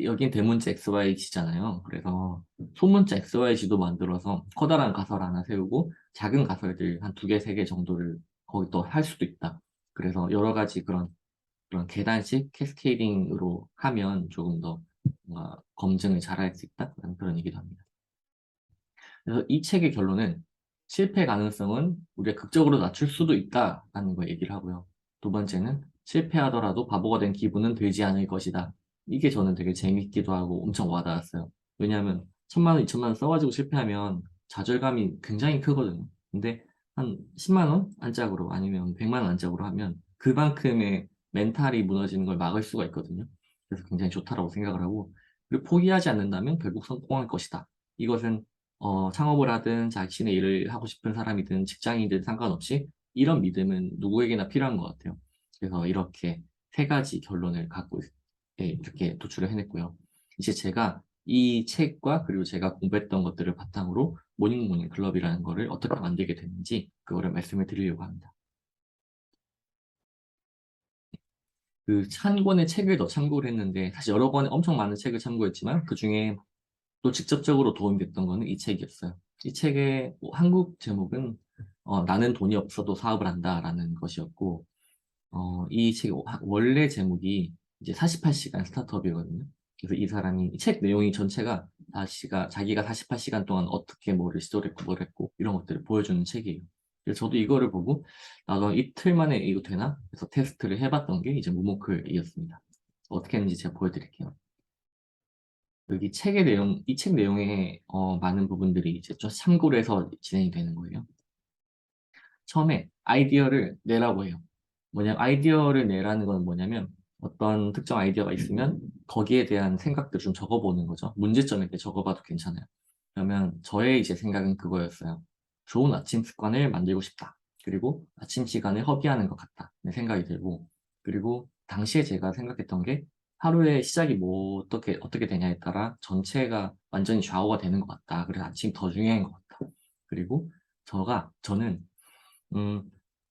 여긴 대문자 XYZ잖아요. 그래서 소문자 XYZ도 만들어서 커다란 가설 하나 세우고 작은 가설들 한 두 개, 세 개 정도를 거기 또 할 수도 있다. 그래서 여러 가지 그런 계단식 캐스케이딩으로 하면 조금 더 뭔가 검증을 잘할 수 있다. 그런 얘기도 합니다. 그래서 이 책의 결론은 실패 가능성은 우리가 극적으로 낮출 수도 있다라는 거 얘기를 하고요. 두 번째는 실패하더라도 바보가 된 기분은 들지 않을 것이다. 이게 저는 되게 재밌기도 하고 엄청 와닿았어요. 왜냐하면 1,000만 원, 2,000만 원 써가지고 실패하면 좌절감이 굉장히 크거든요. 근데 한 10만 원 안짝으로 아니면 100만 원 안짝으로 하면 그만큼의 멘탈이 무너지는 걸 막을 수가 있거든요. 그래서 굉장히 좋다라고 생각을 하고 그리고 포기하지 않는다면 결국 성공할 것이다. 이것은 창업을 하든 자신의 일을 하고 싶은 사람이든 직장인이든 상관없이 이런 믿음은 누구에게나 필요한 것 같아요. 그래서 이렇게 세 가지 결론을 갖고 이렇게 도출을 해냈고요. 이제 제가 이 책과 그리고 제가 공부했던 것들을 바탕으로 모닝모닝 클럽이라는 거를 어떻게 만들게 됐는지 그거를 말씀을 드리려고 합니다. 그 한 권의 책을 더 참고를 했는데 사실 여러 권의 엄청 많은 책을 참고했지만 그중에 또 직접적으로 도움이 됐던 거는 이 책이었어요. 이 책의 한국 제목은 나는 돈이 없어도 사업을 한다라는 것이었고 이 책의 원래 제목이 이제 48시간 스타트업이거든요. 그래서 이 사람이 이 책 내용이 전체가 자기가 48시간 동안 어떻게 뭐를 시도를 했고 뭘 했고 이런 것들을 보여주는 책이에요. 그래서 저도 이거를 보고 나도 이틀 만에 이거 되나? 그래서 테스트를 해봤던 게 이제 무모클이었습니다. 어떻게 했는지 제가 보여드릴게요. 여기 책의 내용, 이 책 내용의 많은 부분들이 이제 좀 참고를 해서 진행이 되는 거예요. 처음에 아이디어를 내라고 해요. 아이디어를 내라는 건 뭐냐면 어떤 특정 아이디어가 있으면 거기에 대한 생각들을 좀 적어보는 거죠. 문제점에 대해 적어봐도 괜찮아요. 그러면 저의 이제 생각은 그거였어요. 좋은 아침 습관을 만들고 싶다. 그리고 아침 시간을 허비하는 것 같다. 네, 생각이 들고 그리고 당시에 제가 생각했던 게 하루의 시작이 뭐 어떻게 되냐에 따라 전체가 완전히 좌우가 되는 것 같다. 그래서 아침이 더 중요한 것 같다. 그리고 저는 음,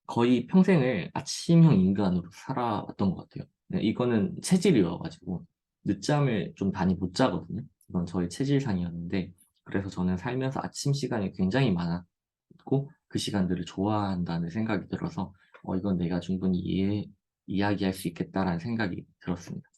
거의 평생을 아침형 인간으로 살아왔던 것 같아요. 네, 이거는 체질이어가지고 늦잠을 좀 많이 못 자거든요. 이건 저의 체질상이었는데 그래서 저는 살면서 아침 시간이 굉장히 많았고 그 시간들을 좋아한다는 생각이 들어서 이건 내가 충분히 이야기할 수 있겠다라는 생각이 들었습니다.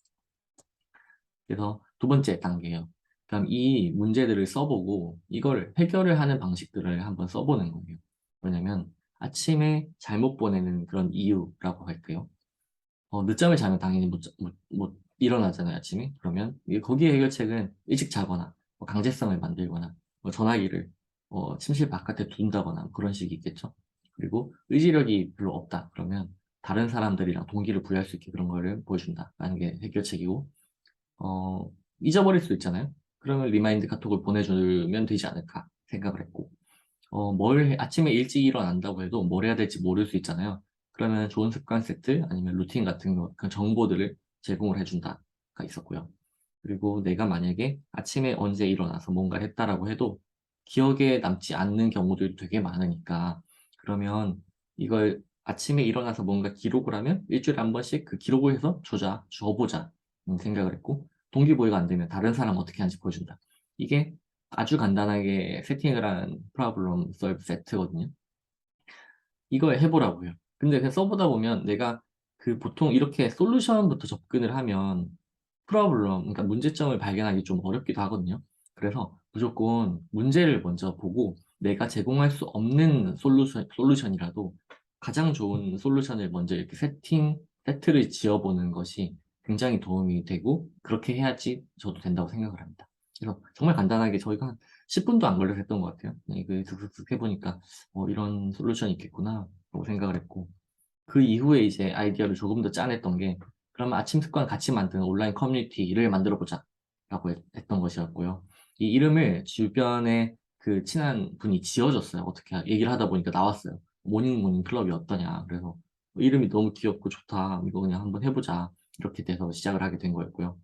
그래서 두 번째 단계예요. 그럼 이 문제들을 써보고 이걸 해결을 하는 방식들을 한번 써보는 거예요. 왜냐면 아침에 잘못 보내는 그런 이유라고 할게요. 늦잠을 자면 당연히 못 일어나잖아요, 아침에. 그러면 거기에 해결책은 일찍 자거나 강제성을 만들거나 전화기를 침실 바깥에 둔다거나 그런 식이 있겠죠. 그리고 의지력이 별로 없다. 그러면 다른 사람들이랑 동기를 부여할 수 있게 그런 거를 보여준다라는 게 해결책이고 어, 잊어버릴 수 있잖아요. 그러면 리마인드 카톡을 보내주면 되지 않을까 생각을 했고, 아침에 일찍 일어난다고 해도 뭘 해야 될지 모를 수 있잖아요. 그러면 좋은 습관 세트 아니면 루틴 같은 그 정보들을 제공을 해준다가 있었고요. 그리고 내가 만약에 아침에 언제 일어나서 뭔가를 했다라고 해도 기억에 남지 않는 경우들이 되게 많으니까 그러면 이걸 아침에 일어나서 뭔가 기록을 하면 일주일에 한 번씩 그 기록을 해서 줘보자 생각을 했고 동기부여가 안 되면 다른 사람 어떻게 하는지 보여준다. 이게 아주 간단하게 세팅을 한 프로블럼 솔브 세트거든요. 이걸 해보라고 해요. 근데 그냥 써보다 보면 내가 보통 이렇게 솔루션부터 접근을 하면 프로블럼, 그러니까 문제점을 발견하기 좀 어렵기도 하거든요. 그래서 무조건 문제를 먼저 보고 내가 제공할 수 없는 솔루션이라도 가장 좋은 솔루션을 먼저 이렇게 세트를 지어보는 것이 굉장히 도움이 되고 그렇게 해야지 저도 된다고 생각을 합니다. 그래서 정말 간단하게 저희가 한 10분도 안 걸려서 했던 것 같아요. 이거 슥슥슥 해보니까 이런 솔루션이 있겠구나 라고 생각을 했고 그 이후에 이제 아이디어를 조금 더 짜냈던 게 그러면 아침 습관 같이 만드는 온라인 커뮤니티를 만들어 보자 라고 했던 것이었고요. 이 이름을 주변에 그 친한 분이 지어줬어요. 어떻게 얘기를 하다 보니까 나왔어요. 모닝 클럽이 어떠냐. 그래서 이름이 너무 귀엽고 좋다. 이거 그냥 한번 해보자. 이렇게 돼서 시작을 하게 된 거였고요.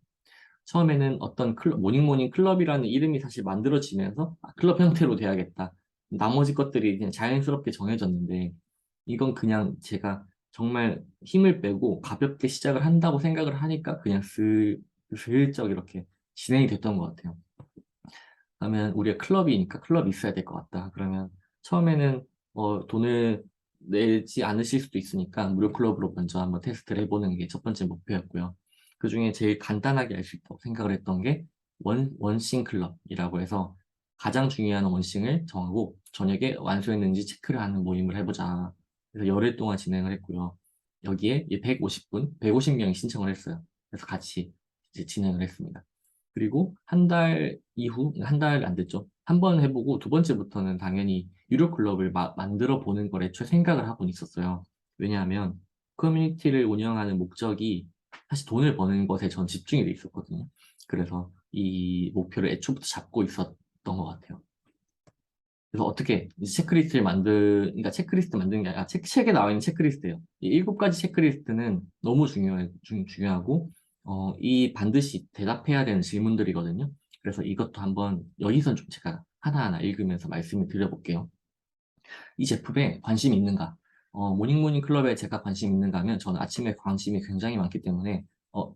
처음에는 어떤 모닝 클럽이라는 이름이 사실 만들어지면서 클럽 형태로 돼야겠다. 나머지 것들이 그냥 자연스럽게 정해졌는데 이건 그냥 제가 정말 힘을 빼고 가볍게 시작을 한다고 생각을 하니까 그냥 슬쩍 이렇게 진행이 됐던 것 같아요. 그러면 우리가 클럽이니까 클럽이 있어야 될 것 같다. 그러면 처음에는 돈을 내지 않으실 수도 있으니까 무료 클럽으로 먼저 한번 테스트를 해보는 게 첫 번째 목표였고요. 그 중에 제일 간단하게 할 수 있다고 생각을 했던 게 원싱 클럽이라고 해서 가장 중요한 원싱을 정하고 저녁에 완수했는지 체크를 하는 모임을 해보자. 그래서 열흘 동안 진행을 했고요. 여기에 150분, 150명이 신청을 했어요. 그래서 같이 이제 진행을 했습니다. 그리고 한 달 이후, 한 달 안 됐죠. 한 번 해보고 두 번째부터는 당연히 유료 클럽을 만들어 보는 걸 애초에 생각을 하고 있었어요. 왜냐하면 커뮤니티를 운영하는 목적이 사실 돈을 버는 것에 전 집중이 돼 있었거든요. 그래서 이 목표를 애초부터 잡고 있었던 것 같아요. 그래서 어떻게 이제 그러니까 체크리스트 만드는 게 아니라 책에 나와 있는 체크리스트예요. 이 7가지 체크리스트는 너무 중요하고, 이 반드시 대답해야 되는 질문들이거든요. 그래서 이것도 한번 여기선 좀 제가 하나하나 읽으면서 말씀을 드려볼게요. 이 제품에 관심이 있는가? 모닝모닝 클럽에 제가 관심 있는가 하면 저는 아침에 관심이 굉장히 많기 때문에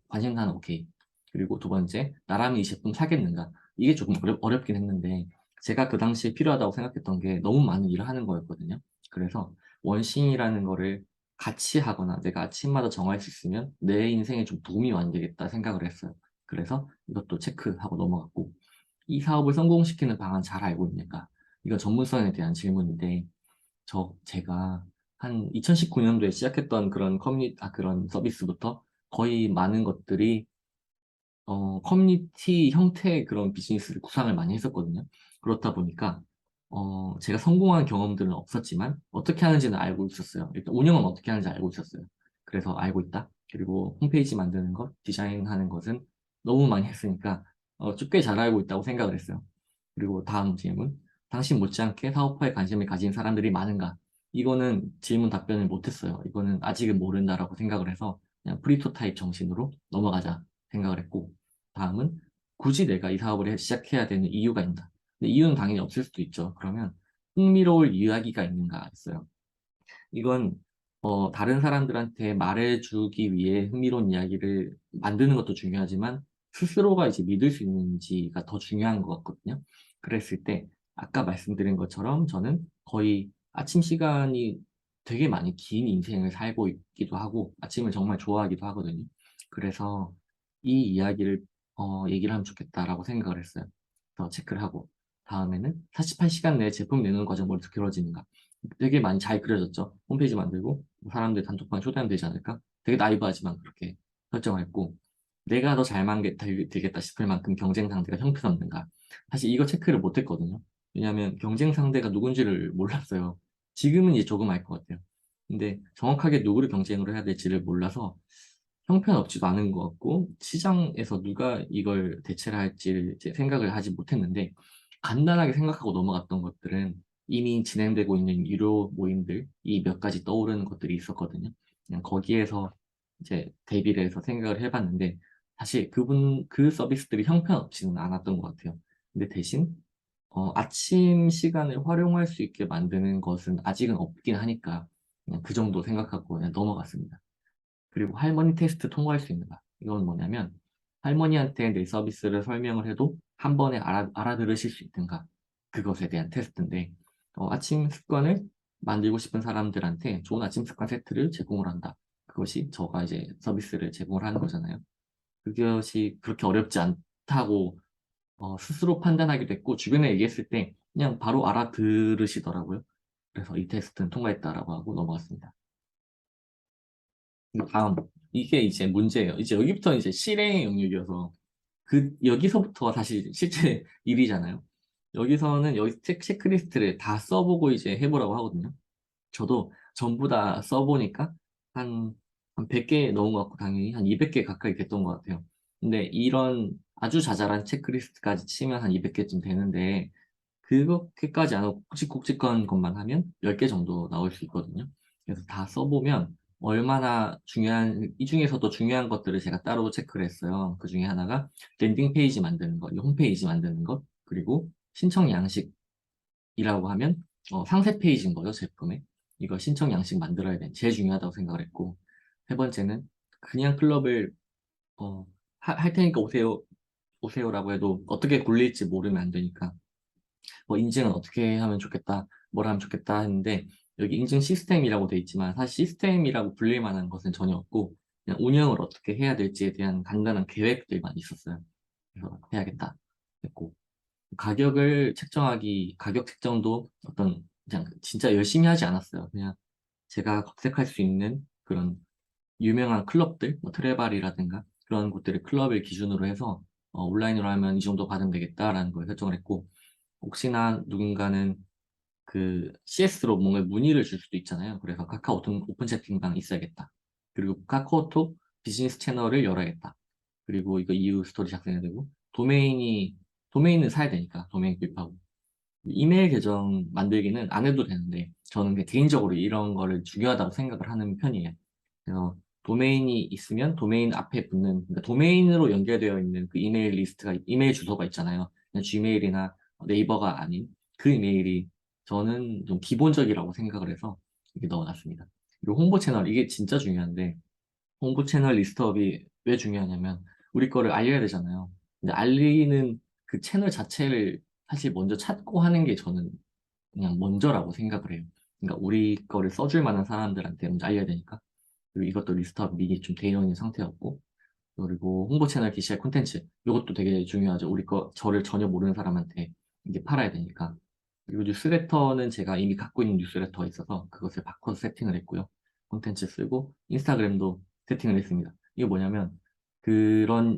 관심사는 오케이. 그리고 두 번째, 나라면 이 제품 사겠는가? 이게 조금 어렵긴 했는데 제가 그 당시에 필요하다고 생각했던 게 너무 많은 일을 하는 거였거든요. 그래서 원싱이라는 거를 같이 하거나 내가 아침마다 정할 수 있으면 내 인생에 좀 도움이 많이 되겠다 생각을 했어요. 그래서 이것도 체크하고 넘어갔고 이 사업을 성공시키는 방안 잘 알고 있는가? 이건 전문성에 대한 질문인데 제가 한 2019년도에 시작했던 그런 서비스부터 거의 많은 것들이 커뮤니티 형태의 그런 비즈니스를 구상을 많이 했었거든요. 그렇다 보니까, 제가 성공한 경험들은 없었지만, 어떻게 하는지는 알고 있었어요. 일단 운영은 어떻게 하는지 알고 있었어요. 그래서 알고 있다. 그리고 홈페이지 만드는 것, 디자인하는 것은 너무 많이 했으니까, 꽤 잘 알고 있다고 생각을 했어요. 그리고 다음 질문. 당신 못지않게 사업화에 관심을 가진 사람들이 많은가? 이거는 질문 답변을 못했어요. 이거는 아직은 모른다라고 생각을 해서 그냥 프리토타입 정신으로 넘어가자 생각을 했고, 다음은 굳이 내가 이 사업을 시작해야 되는 이유가 있다. 근데 이유는 당연히 없을 수도 있죠. 그러면 흥미로울 이야기가 있는가 했어요. 이건 다른 사람들한테 말해주기 위해 흥미로운 이야기를 만드는 것도 중요하지만 스스로가 이제 믿을 수 있는지가 더 중요한 것 같거든요. 그랬을 때 아까 말씀드린 것처럼 저는 거의 아침 시간이 되게 많이 긴 인생을 살고 있기도 하고 아침을 정말 좋아하기도 하거든요. 그래서 이 이야기를 얘기를 하면 좋겠다라고 생각을 했어요. 그래서 체크를 하고 다음에는 48시간 내에 제품 내놓는 과정이 어떻게 그려지는가. 되게 많이 잘 그려졌죠. 홈페이지 만들고 뭐 사람들 단톡방에 초대하면 되지 않을까? 되게 나이브하지만 그렇게 설정을 했고 내가 더 잘만 되겠다 싶을 만큼 경쟁 상대가 형편없는가? 사실 이거 체크를 못 했거든요. 왜냐하면 경쟁 상대가 누군지를 몰랐어요. 지금은 이제 조금 알 것 같아요. 근데 정확하게 누구를 경쟁으로 해야 될지를 몰라서 형편없지도 않은 것 같고 시장에서 누가 이걸 대체를 할지 이제 생각을 하지 못했는데 간단하게 생각하고 넘어갔던 것들은 이미 진행되고 있는 유료 모임들 이 몇 가지 떠오르는 것들이 있었거든요. 그냥 거기에서 이제 대비를 해서 생각을 해봤는데 사실 그 서비스들이 형편없지는 않았던 것 같아요. 근데 대신 아침 시간을 활용할 수 있게 만드는 것은 아직은 없긴 하니까 그냥 그 정도 생각하고 그냥 넘어갔습니다. 그리고 할머니 테스트 통과할 수 있는가? 이건 뭐냐면 할머니한테 내 서비스를 설명을 해도 한 번에 알아들으실 수 있는가? 그것에 대한 테스트인데 아침 습관을 만들고 싶은 사람들한테 좋은 아침 습관 세트를 제공을 한다. 그것이 저가 이제 서비스를 제공을 하는 거잖아요. 그것이 그렇게 어렵지 않다고 스스로 판단하게 됐고 주변에 얘기했을 때 그냥 바로 알아들으시더라고요. 그래서 이 테스트는 통과했다라고 하고 넘어갔습니다. 다음, 이게 이제 문제예요. 이제 여기부터 이제 실행의 영역이어서, 여기서부터가 사실 실제 일이잖아요. 여기서는 여기 체크리스트를 다 써보고 이제 해보라고 하거든요. 저도 전부 다 써보니까 한, 한 100개 넘은 것 같고, 당연히 한 200개 가까이 됐던 것 같아요. 근데 이런 아주 자잘한 체크리스트까지 치면 한 200개쯤 되는데, 그렇게까지 안 하고 굵직굵직한 것만 하면 10개 정도 나올 수 있거든요. 그래서 다 써보면 이 중에서도 중요한 것들을 제가 따로 체크를 했어요. 그 중에 하나가 랜딩 페이지 만드는 것, 이 홈페이지 만드는 것, 그리고 신청 양식이라고 하면 상세 페이지인 거죠, 제품에. 이거 신청 양식 만들어야 돼. 제일 중요하다고 생각을 했고, 세 번째는 그냥 클럽을 어, 할 테니까 오세요라고 해도 어떻게 굴릴지 모르면 안 되니까 뭐 인증은 어떻게 하면 좋겠다, 뭘 하면 좋겠다 했는데 여기 인증 시스템이라고 돼 있지만 사실 시스템이라고 불릴 만한 것은 전혀 없고 그냥 운영을 어떻게 해야 될지에 대한 간단한 계획들만 있었어요. 그래서 해야겠다 했고 가격 책정도 어떤 그냥 진짜 열심히 하지 않았어요. 그냥 제가 검색할 수 있는 그런 유명한 클럽들, 뭐 트레발이라든가 그런 곳들의 클럽을 기준으로 해서 온라인으로 하면 이 정도 받으면 되겠다라는 걸 설정을 했고 혹시나 누군가는 그 CS로 뭔가 문의를 줄 수도 있잖아요. 그래서 카카오톡 오픈 채팅방 있어야겠다. 그리고 카카오톡 비즈니스 채널을 열어야겠다. 그리고 이거 이후 스토리 작성해야 되고 도메인은 사야 되니까 도메인 구입하고 이메일 계정 만들기는 안 해도 되는데 저는 그냥 개인적으로 이런 거를 중요하다고 생각을 하는 편이에요. 그래서 도메인이 있으면 도메인 앞에 붙는 그러니까 도메인으로 연결되어 있는 그 이메일 리스트가 이메일 주소가 있잖아요. 그냥 지메일이나 네이버가 아닌 그 이메일이 저는 좀 기본적이라고 생각을 해서 이렇게 넣어놨습니다. 그리고 홍보 채널 이게 진짜 중요한데 홍보 채널 리스트업이 왜 중요하냐면 우리 거를 알려야 되잖아요. 근데 알리는 그 채널 자체를 사실 먼저 찾고 하는 게 저는 그냥 먼저라고 생각을 해요. 그러니까 우리 거를 써줄 만한 사람들한테 먼저 알려야 되니까. 그리고 이것도 리스트업 미리 좀 되어 있는 상태였고 그리고 홍보 채널 게시할 콘텐츠 이것도 되게 중요하죠. 우리 거 저를 전혀 모르는 사람한테 이게 팔아야 되니까. 그리고 뉴스레터는 제가 이미 갖고 있는 뉴스레터가 있어서 그것을 바꿔서 세팅을 했고요. 콘텐츠 쓰고 인스타그램도 세팅을 했습니다. 이게 뭐냐면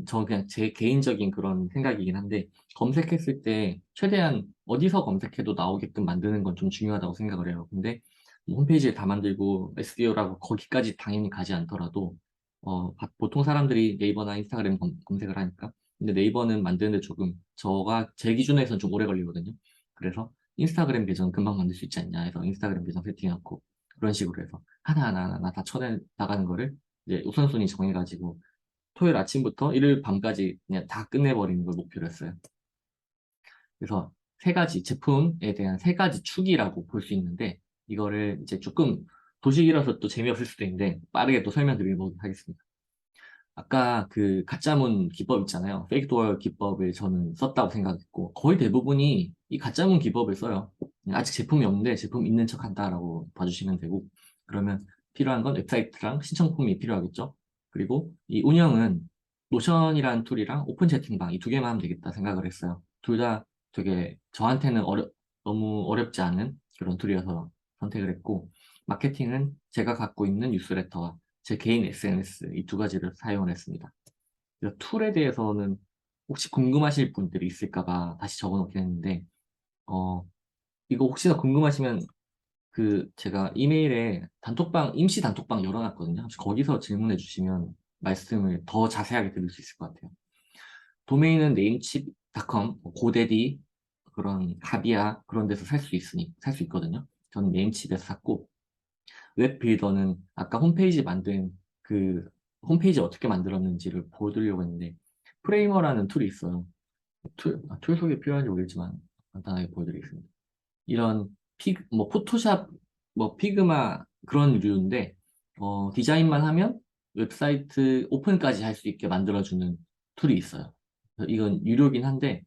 저 그냥 제 개인적인 그런 생각이긴 한데 검색했을 때 최대한 어디서 검색해도 나오게끔 만드는 건 좀 중요하다고 생각을 해요. 근데 뭐 홈페이지를 다 만들고 SEO라고 거기까지 당연히 가지 않더라도 보통 사람들이 네이버나 인스타그램 검색을 하니까 근데 네이버는 만드는데 조금 제 기준에서는 좀 오래 걸리거든요. 그래서 인스타그램 계정 금방 만들 수 있지 않냐 해서 인스타그램 계정 세팅해놓고 그런 식으로 해서 하나하나 다 쳐내 나가는 거를 이제 우선순위 정해가지고 토요일 아침부터 일요일 밤까지 그냥 다 끝내버리는 걸 목표로 했어요. 그래서 세 가지 제품에 대한 세 가지 축이라고 볼 수 있는데 이거를 이제 조금 도식이라서 또 재미없을 수도 있는데 빠르게 또 설명드리도록 하겠습니다. 아까 그 가짜문 기법 있잖아요. 페이크 도어 기법을 저는 썼다고 생각했고 거의 대부분이 이 가짜문 기법을 써요. 아직 제품이 없는데 제품 있는 척 한다라고 봐주시면 되고 그러면 필요한 건 웹사이트랑 신청폼이 필요하겠죠. 그리고 이 운영은 노션이라는 툴이랑 오픈 채팅방 이 두 개만 하면 되겠다 생각을 했어요. 둘 다 되게 저한테는 너무 어렵지 않은 그런 툴이어서 선택을 했고 마케팅은 제가 갖고 있는 뉴스레터와 제 개인 SNS 이 두 가지를 사용을 했습니다. 그래서 툴에 대해서는 혹시 궁금하실 분들이 있을까 봐 다시 적어 놓긴 했는데, 어, 이거 혹시나 궁금하시면 그 제가 이메일에 임시 단톡방 열어놨거든요. 혹시 거기서 질문해 주시면 말씀을 더 자세하게 드릴 수 있을 것 같아요. 도메인은 네임칩.com, 고데디, 그런 가비아 그런 데서 살 수 있거든요. 저는 네임칩에서 샀고, 웹빌더는 아까 홈페이지 만든 그 홈페이지 어떻게 만들었는지를 보여드리려고 했는데 프레이머라는 툴이 있어요. 툴 소개 필요한지 모르겠지만 간단하게 보여드리겠습니다. 이런 뭐 포토샵, 뭐 피그마 그런 류인데 디자인만 하면 웹사이트 오픈까지 할 수 있게 만들어주는 툴이 있어요. 그래서 이건 유료긴 한데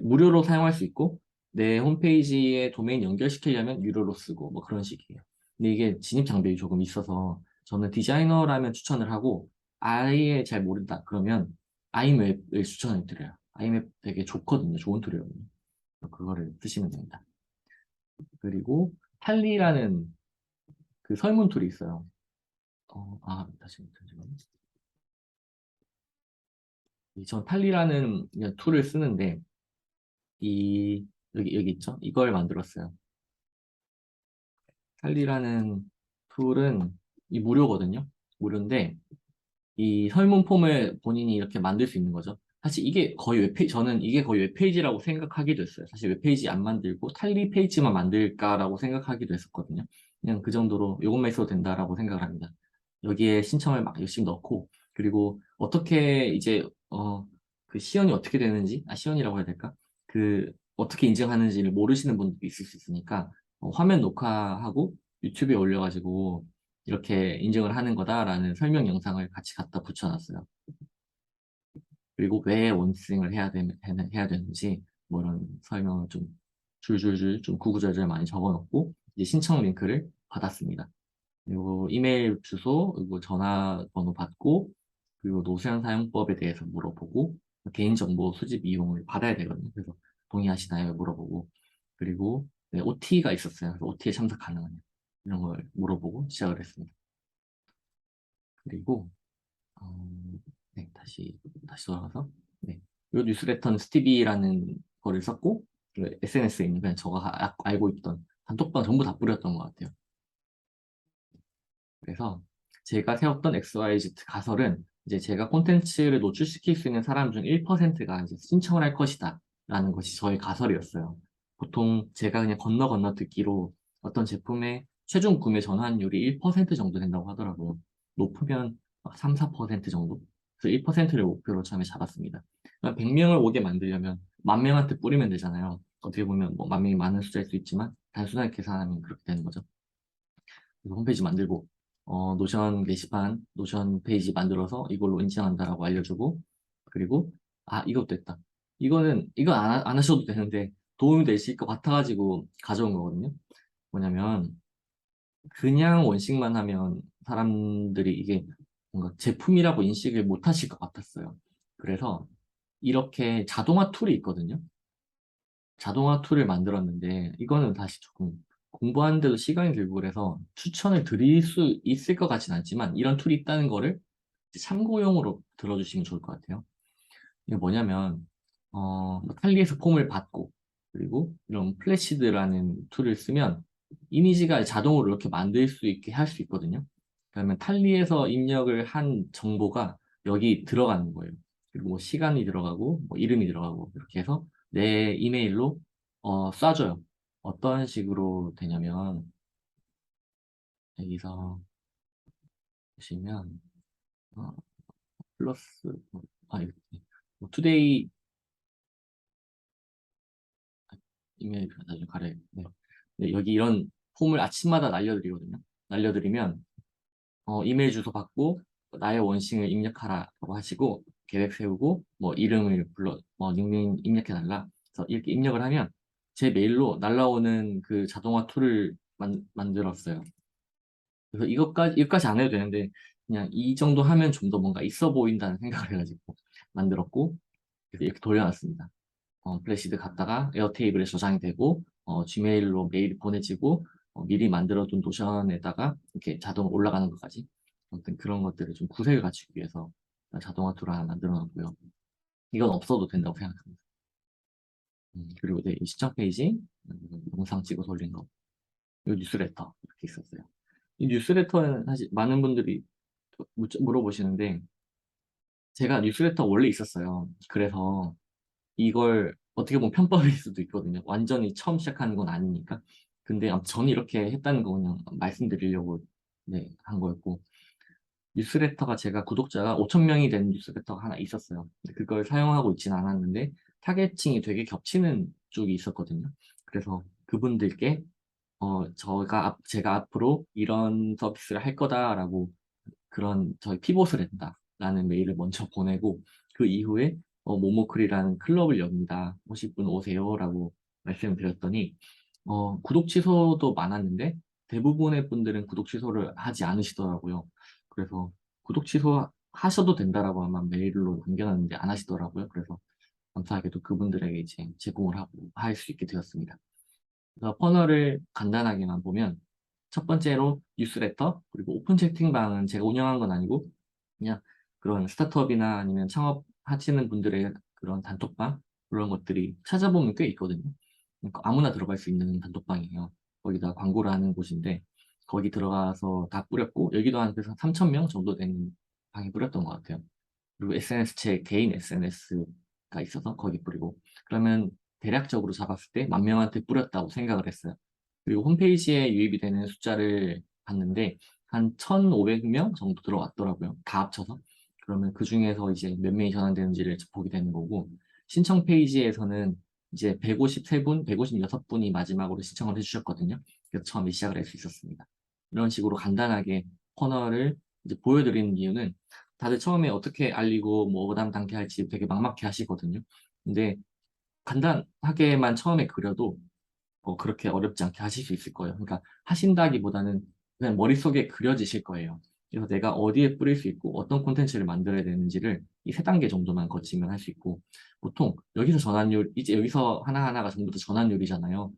무료로 사용할 수 있고 내 홈페이지에 도메인 연결시키려면 유료로 쓰고 뭐 그런 식이에요. 근데 이게 진입 장벽이 조금 있어서 저는 디자이너라면 추천을 하고 아예 잘 모른다 그러면 아이맵을 추천을 드려요. 아이맵 되게 좋거든요. 좋은 툴이거든요. 그거를 쓰시면 됩니다. 그리고 탈리라는 그 설문 툴이 있어요. 잠시만요. 전 탈리라는 그냥 툴을 쓰는데 여기 있죠? 이걸 만들었어요. 탈리라는 툴은 무료거든요. 무료인데 이 설문 폼을 본인이 이렇게 만들 수 있는 거죠. 사실 저는 이게 거의 웹페이지라고 생각하기도 했어요. 사실 웹페이지 안 만들고 탈리 페이지만 만들까라고 생각하기도 했었거든요. 그냥 그 정도로 이것만 있어도 된다라고 생각을 합니다. 여기에 신청을 막 열심히 넣고, 그리고 어떻게 이제, 그 시연이 어떻게 되는지, 시연이라고 해야 될까? 어떻게 인증하는지를 모르시는 분들도 있을 수 있으니까, 화면 녹화하고 유튜브에 올려가지고, 이렇게 인증을 하는 거다라는 설명 영상을 같이 갖다 붙여놨어요. 그리고 왜 원싱을 해야 되는지, 뭐 이런 설명을 좀 줄줄줄 좀 구구절절 많이 적어놓고, 이제 신청 링크를 받았습니다. 그리고 이메일 주소, 그리고 전화번호 받고, 그리고 노션 사용법에 대해서 물어보고, 개인정보 수집 이용을 받아야 되거든요. 그래서 동의하시나요? 물어보고, 그리고 네, OT가 있었어요. 그래서 OT에 참석 가능하냐? 이런 걸 물어보고 시작을 했습니다. 그리고 네, 다시 돌아가서 네, 이 뉴스레터는 스티비라는 거를 썼고, SNS에 있는 그냥 제가 알고 있던 단톡방 전부 다 뿌렸던 것 같아요. 그래서 제가 세웠던 XYZ 가설은 이제 제가 콘텐츠를 노출시킬 수 있는 사람 중 1%가 이제 신청을 할 것이다 라는 것이 저의 가설이었어요. 보통 제가 그냥 건너 듣기로 어떤 제품의 최종 구매 전환율이 1% 정도 된다고 하더라고요. 높으면 막 3, 4% 정도? 그래서 1%를 목표로 처음에 잡았습니다. 100명을 오게 만들려면 10,000명한테 뿌리면 되잖아요. 어떻게 보면 뭐 10,000명이 많은 숫자일 수 있지만 단순하게 계산하면 그렇게 되는 거죠. 그래서 홈페이지 만들고 노션 게시판, 노션 페이지 만들어서 이걸로 인증한다라고 알려주고, 그리고 이것도 했다. 이건 안 하셔도 되는데 도움이 되실 것 같아가지고 가져온 거거든요. 뭐냐면 그냥 원식만 하면 사람들이 이게 뭔가 제품이라고 인식을 못 하실 것 같았어요. 그래서 이렇게 자동화 툴이 있거든요. 자동화 툴을 만들었는데 이거는 다시 조금 공부하는데도 시간이 들고 그래서 추천을 드릴 수 있을 것 같진 않지만 이런 툴이 있다는 거를 참고용으로 들어주시면 좋을 것 같아요. 이게 뭐냐면 뭐 탈리에서 폼을 받고, 그리고 이런 플래시드라는 툴을 쓰면 이미지가 자동으로 이렇게 만들 수 있게 할 수 있거든요. 그러면 탈리에서 입력을 한 정보가 여기 들어가는 거예요. 그리고 뭐 시간이 들어가고 뭐 이름이 들어가고 이렇게 해서 내 이메일로 쏴줘요. 어떤 식으로 되냐면 여기서 보시면 어, 플러스 이거 투데이 이메일 나중에 가래. 네. 네, 여기 이런 폼을 아침마다 날려드리거든요. 날려드리면 이메일 주소 받고 나의 원싱을 입력하라고 하시고 계획 세우고 뭐 이름을 뭐 닉네임 입력해달라. 그래서 이렇게 입력을 하면 제 메일로 날라오는 그 자동화 툴을 만들었어요. 그래서 이것까지 안 해도 되는데 그냥 이 정도 하면 좀 더 뭔가 있어 보인다는 생각을 해가지고 만들었고, 그래서 이렇게 돌려놨습니다. 플래시드 갔다가 에어테이블에 저장이 되고 지메일로 메일이 보내지고 미리 만들어둔 노션에다가 이렇게 자동으로 올라가는 것까지, 아무튼 그런 것들을 좀 구색을 갖추기 위해서 자동화 툴 하나 만들어 놨고요. 이건 없어도 된다고 생각합니다. 그리고 이 시청 페이지, 영상 찍어 돌린 거, 이 뉴스레터 이렇게 있었어요. 이 뉴스레터는 사실 많은 분들이 물어보시는데 제가 뉴스레터 원래 있었어요. 그래서 이걸 어떻게 보면 편법일 수도 있거든요. 완전히 처음 시작하는 건 아니니까. 근데 아무튼 저는 이렇게 했다는 거 그냥 말씀드리려고 네, 한 거였고, 뉴스레터가 제가 구독자가 5,000명이 된 뉴스레터가 하나 있었어요. 근데 그걸 사용하고 있지는 않았는데 타겟층이 되게 겹치는 쪽이 있었거든요. 그래서 그분들께 제가 앞으로 이런 서비스를 할 거다라고 그런 저희 피봇을 했다라는 메일을 먼저 보내고, 그 이후에 모모클이라는 클럽을 엽니다. 오실 분 오세요라고 말씀을 드렸더니 구독 취소도 많았는데 대부분의 분들은 구독 취소를 하지 않으시더라고요. 그래서 구독 취소 하셔도 된다라고 아마 메일로 남겨놨는데 안 하시더라고요. 그래서 감사하게도 그분들에게 이제 제공을 하고 할 수 있게 되었습니다. 그래서 퍼널을 간단하게만 보면 첫 번째로 뉴스레터, 그리고 오픈 채팅방은 제가 운영한 건 아니고 그냥 그런 스타트업이나 아니면 창업하시는 분들의 그런 단톡방, 그런 것들이 찾아보면 꽤 있거든요. 그러니까 아무나 들어갈 수 있는 단톡방이에요. 거기다 광고를 하는 곳인데 거기 들어가서 다 뿌렸고, 여기도 한 그래서 3,000명 정도 되는 방에 뿌렸던 것 같아요. 그리고 SNS 제 개인 SNS가 있어서 거기 뿌리고, 그러면 대략적으로 잡았을 때 10,000명한테 뿌렸다고 생각을 했어요. 그리고 홈페이지에 유입이 되는 숫자를 봤는데 한 1,500명 정도 들어왔더라고요. 다 합쳐서. 그러면 그 중에서 이제 몇 명이 전환되는지를 보게 되는 거고, 신청 페이지에서는 이제 153분, 156분이 마지막으로 신청을 해주셨거든요. 그래서 처음에 시작을 할 수 있었습니다. 이런 식으로 간단하게 코너를 이제 보여드리는 이유는 다들 처음에 어떻게 알리고 뭐 다음 단계 할지 되게 막막해 하시거든요. 근데 간단하게만 처음에 그려도 그렇게 어렵지 않게 하실 수 있을 거예요. 그러니까 하신다기보다는 그냥 머릿속에 그려지실 거예요. 그래서 내가 어디에 뿌릴 수 있고 어떤 콘텐츠를 만들어야 되는지를 이 세 단계 정도만 거치면 할 수 있고 보통 여기서 전환율 이제 여기서 하나하나가 전부 다 전환율이잖아요.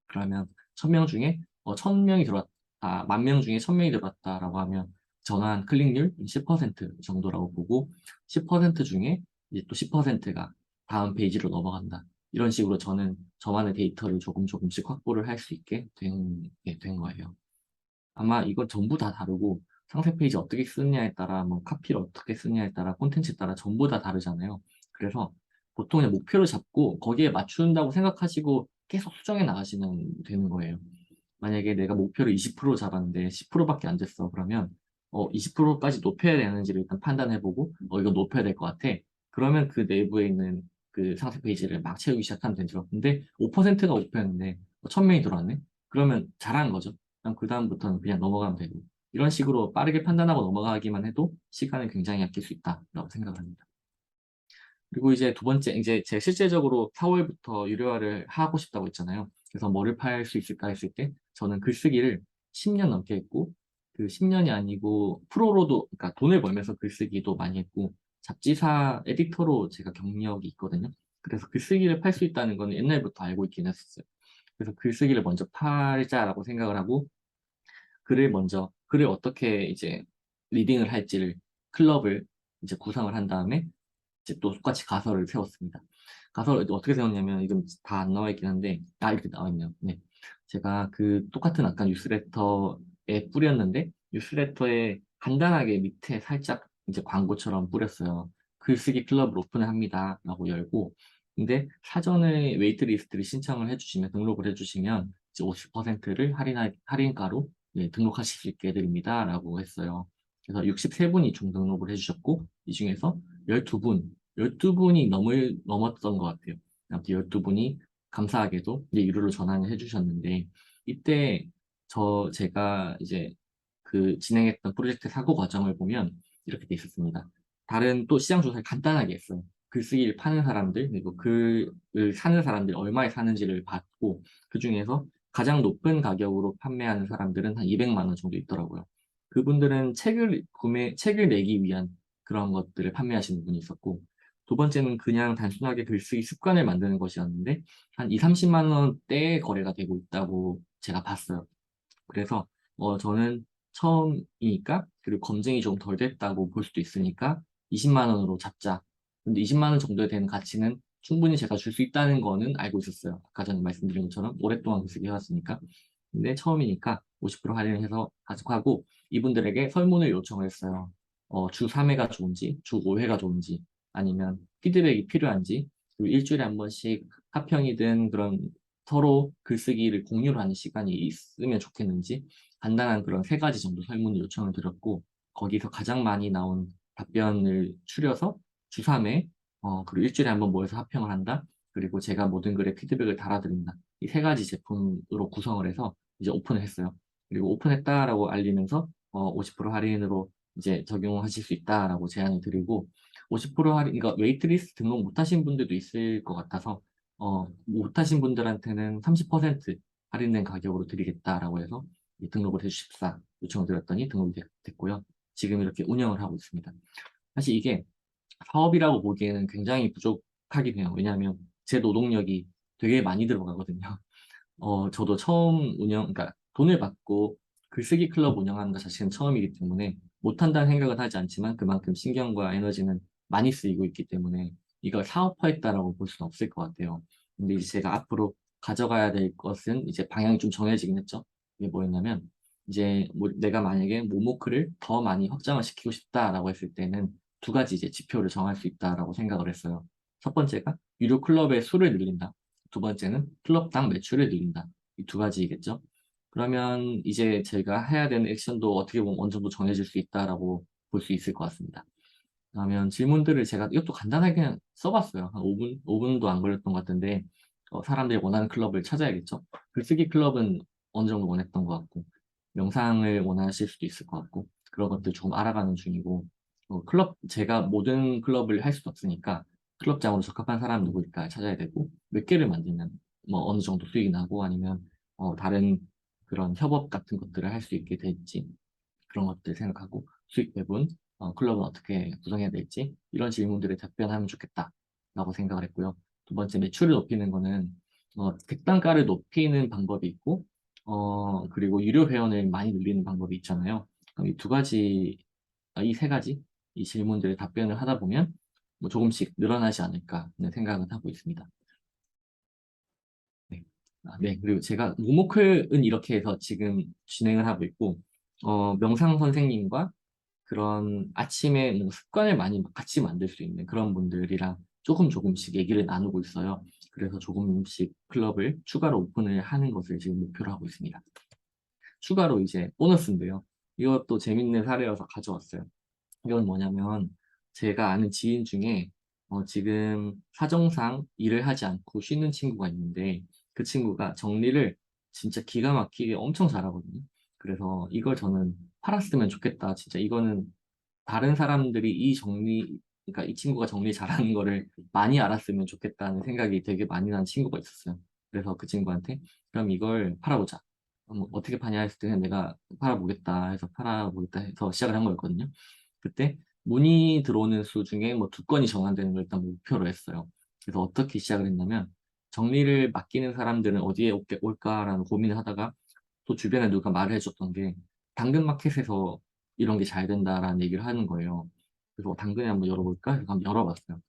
그러면 1,000명 중에 1,000명이 들어왔다, 10,000명 중에 1,000명이 들어왔다라고 하면 전환 클릭률 10% 정도라고 보고 10% 중에 이제 또 10%가 다음 페이지로 넘어간다. 이런 식으로 저는 저만의 데이터를 조금 조금씩 확보를 할 수 있게 된 거예요. 아마 이건 전부 다 다르고 상세 페이지 어떻게 쓰느냐에 따라 뭐 카피를 어떻게 쓰느냐에 따라 콘텐츠에 따라 전부 다 다르잖아요. 그래서 보통 그냥 목표를 잡고 거기에 맞춘다고 생각하시고 계속 수정해 나가시면 되는 거예요. 만약에 내가 목표를 20% 잡았는데 10%밖에 안 됐어. 그러면 20%까지 높여야 되는지를 일단 판단해보고 이거 높여야 될 것 같아. 그러면 그 내부에 있는 그 상세 페이지를 막 채우기 시작하면 되죠. 근데 5%가 목표였는데 1,000명이 들어왔네? 그러면 잘한 거죠. 그럼 그다음부터는 그냥 넘어가면 되고 이런 식으로 빠르게 판단하고 넘어가기만 해도 시간을 굉장히 아낄 수 있다라고 생각합니다. 그리고 이제 두 번째, 이제 제 실제적으로 4월부터 유료화를 하고 싶다고 했잖아요. 그래서 뭐를 팔 수 있을까 했을 때 저는 글쓰기를 10년 넘게 했고 그 10년이 아니고 프로로도 그러니까 돈을 벌면서 글쓰기도 많이 했고 잡지사 에디터로 제가 경력이 있거든요. 그래서 글쓰기를 팔 수 있다는 건 옛날부터 알고 있긴 했었어요. 그래서 글쓰기를 먼저 팔자라고 생각을 하고 글을 어떻게 이제 리딩을 할지를 클럽을 이제 구성을 한 다음에 이제 또 똑같이 가설을 세웠습니다. 가설을 어떻게 세웠냐면 이건 다 안 나와 있긴 한데 이렇게 나와 있네요. 네. 제가 그 똑같은 아까 뉴스레터에 뿌렸는데 뉴스레터에 간단하게 밑에 살짝 이제 광고처럼 뿌렸어요. 글쓰기 클럽을 오픈을 합니다. 라고 열고 근데 사전에 웨이트리스트를 신청을 해주시면 등록을 해주시면 이제 50%를 할인가로 등록하실 수 있게 해드립니다. 라고 했어요. 그래서 63분이 총 등록을 해주셨고 이 중에서 12분이 넘었던 것 같아요. 아무튼 12분이 감사하게도 이제 유료로 전환을 해주셨는데, 이때 제가 이제 그 진행했던 프로젝트 사고 과정을 보면 이렇게 돼 있었습니다. 다른 또 시장 조사를 간단하게 했어요. 글쓰기를 파는 사람들, 그리고 글을 사는 사람들이 얼마에 사는지를 봤고, 그 중에서 가장 높은 가격으로 판매하는 사람들은 한 200만 원 정도 있더라고요. 그분들은 책을 내기 위한 그런 것들을 판매하시는 분이 있었고, 두 번째는 그냥 단순하게 글쓰기 습관을 만드는 것이었는데, 한 2, 30만 원대의 거래가 되고 있다고 제가 봤어요. 그래서 저는 처음이니까, 그리고 검증이 좀 덜 됐다고 볼 수도 있으니까, 20만 원으로 잡자. 근데 20만 원 정도 되는 가치는 충분히 제가 줄 수 있다는 거는 알고 있었어요. 아까 전에 말씀드린 것처럼 오랫동안 글쓰기 해왔으니까. 근데 처음이니까 50% 할인해서 가져가고, 이분들에게 설문을 요청을 했어요. 주 3회가 좋은지, 주 5회가 좋은지, 아니면 피드백이 필요한지, 그리고 일주일에 한 번씩 하평이든 그런 서로 글쓰기를 공유를 하는 시간이 있으면 좋겠는지, 간단한 그런 세 가지 정도 설문을 요청을 드렸고, 거기서 가장 많이 나온 답변을 추려서 주 3회, 그리고 일주일에 한 번 모여서 합평을 한다. 그리고 제가 모든 글에 피드백을 달아드린다. 이 세 가지 제품으로 구성을 해서 이제 오픈을 했어요. 그리고 오픈했다라고 알리면서 50% 할인으로 이제 적용하실 수 있다라고 제안을 드리고 50% 할인, 그러니까 웨이트리스트 등록 못하신 분들도 있을 것 같아서 못하신 분들한테는 30% 할인된 가격으로 드리겠다라고 해서 등록을 해주십사 요청을 드렸더니 등록이 됐고요. 지금 이렇게 운영을 하고 있습니다. 사실 이게 사업이라고 보기에는 굉장히 부족하긴 해요. 왜냐하면 제 노동력이 되게 많이 들어가거든요. 저도 그러니까 돈을 받고 글쓰기 클럽 운영하는 것 자체는 처음이기 때문에 못한다는 생각은 하지 않지만 그만큼 신경과 에너지는 많이 쓰이고 있기 때문에 이걸 사업화했다라고 볼 수는 없을 것 같아요. 근데 이제 제가 앞으로 가져가야 될 것은 이제 방향이 좀 정해지긴 했죠. 이게 뭐였냐면 이제 내가 만약에 모모크를 더 많이 확장을 시키고 싶다라고 했을 때는 두 가지 이제 지표를 정할 수 있다라고 생각을 했어요. 첫 번째가 유료 클럽의 수를 늘린다. 두 번째는 클럽당 매출을 늘린다. 이 두 가지이겠죠. 그러면 이제 제가 해야 되는 액션도 어떻게 보면 어느 정도 정해질 수 있다라고 볼 수 있을 것 같습니다. 그러면 질문들을 제가 이것도 간단하게 그냥 써봤어요. 한 5분도 안 걸렸던 것 같은데 사람들이 원하는 클럽을 찾아야겠죠. 글쓰기 클럽은 어느 정도 원했던 것 같고 명상을 원하실 수도 있을 것 같고 그런 것들 조금 알아가는 중이고 제가 모든 클럽을 할 수도 없으니까 클럽장으로 적합한 사람 누구일까 찾아야 되고 몇 개를 만들면 뭐 어느 정도 수익이 나고 아니면 다른 그런 협업 같은 것들을 할 수 있게 될지 그런 것들 생각하고 수익 배분, 클럽은 어떻게 구성해야 될지 이런 질문들에 답변하면 좋겠다라고 생각을 했고요. 두 번째 매출을 높이는 거는 객단가를 높이는 방법이 있고 그리고 유료 회원을 많이 늘리는 방법이 있잖아요. 그럼 이 두 가지, 이 세 가지 이 질문들에 답변을 하다 보면 뭐 조금씩 늘어나지 않을까 하는 생각은 하고 있습니다. 네. 네. 그리고 제가 모모클은 이렇게 해서 지금 진행을 하고 있고, 명상 선생님과 그런 아침에 뭐 습관을 많이 같이 만들 수 있는 그런 분들이랑 조금씩 얘기를 나누고 있어요. 그래서 조금씩 클럽을 추가로 오픈을 하는 것을 지금 목표로 하고 있습니다. 추가로 이제 보너스인데요. 이것도 재밌는 사례여서 가져왔어요. 이건 뭐냐면 제가 아는 지인 중에 지금 사정상 일을 하지 않고 쉬는 친구가 있는데 그 친구가 정리를 진짜 기가 막히게 엄청 잘하거든요. 그래서 이걸 저는 팔았으면 좋겠다. 진짜 이거는 다른 사람들이 그러니까 이 친구가 정리 잘하는 거를 많이 알았으면 좋겠다는 생각이 되게 많이 난 친구가 있었어요. 그래서 그 친구한테 그럼 이걸 팔아보자. 어떻게 파냐 했을 때 내가 팔아보겠다 해서 시작을 한 거였거든요. 그때 문의 들어오는 수 중에 뭐 두 건이 정한되는 걸 일단 목표로 했어요. 그래서 어떻게 시작을 했냐면 정리를 맡기는 사람들은 어디에 올까라는 고민을 하다가 또 주변에 누가 말을 해줬던 게 당근마켓에서 이런 게 잘 된다라는 얘기를 하는 거예요. 그래서 당근에 한번 열어볼까? 해서 한번 열어봤어요.